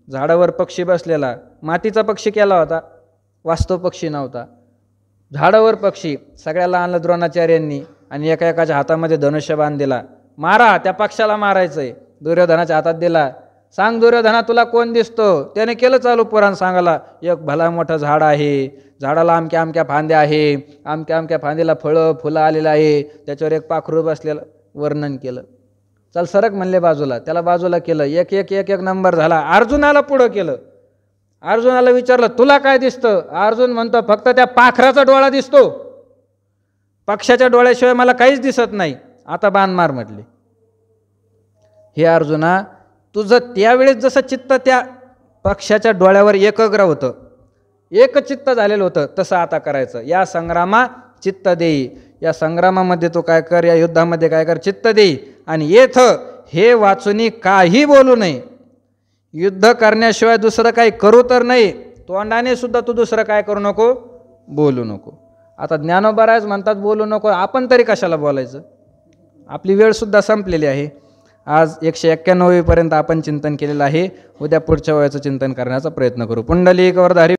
झाडावर पक्षी बसलेला, मातीचा पक्षी केला होता, वास्तव पक्षी नव्हता. झाडावर पक्षी सगळ्याला आणलं द्रोणाचार्यांनी आणि एका एकाच्या हातामध्ये धनुष्यबाण दिला. मारा, त्या पक्षाला मारायचंय. दुर्योधनाच्या हातात दिला. सांग दुर्योधना तुला कोण दिसतो? त्याने केलं चालू पुराण सांगायला. एक भला मोठं झाड आहे, झाडाला अमक्या अमक्या फांद्या आहे, अमक्या अमक्या फांद्याला फळं फुलं आलेलं आहे, त्याच्यावर एक पाखरू बसलेलं वर्णन केलं. चल सरक म्हणले बाजूला, त्याला बाजूला केलं. एक एक एक एक नंबर झाला. अर्जुनाला पुढं केलं. अर्जुनाला विचारलं तुला काय दिसतं? अर्जुन म्हणतो फक्त त्या पाखराचा डोळा दिसतो, पक्षाच्या डोळ्याशिवाय मला काहीच दिसत नाही. आता बाण मार म्हटले. हे अर्जुना, तुझं त्यावेळेस जसं चित्त त्या पक्षाच्या डोळ्यावर एकाग्र होतं, एकचित्त झालेलं होतं, तसं आता करायचं. या संग्रामा चित्त देई, या संग्रामामध्ये तो काय कर, या युद्धामध्ये काय कर, चित्त देई. आणि येथ हे वाचुनी काही बोलू नये. युद्ध करण्याशिवाय दुसरं काही करू तर नाही, तोंडाने सुद्धा तू दुसरं काय करू नको, बोलू नको. आता ज्ञानोबा म्हणतात बोलू नको, आपण तरी कशाला बोलायचं? आपली वेळसुद्धा संपलेली आहे. आज 191 पर्यंत आपण चिंतन केलेलं आहे. उद्या पुढच्या वेळेचं चिंतन करण्याचा प्रयत्न करू. पुंडलिक वरधारी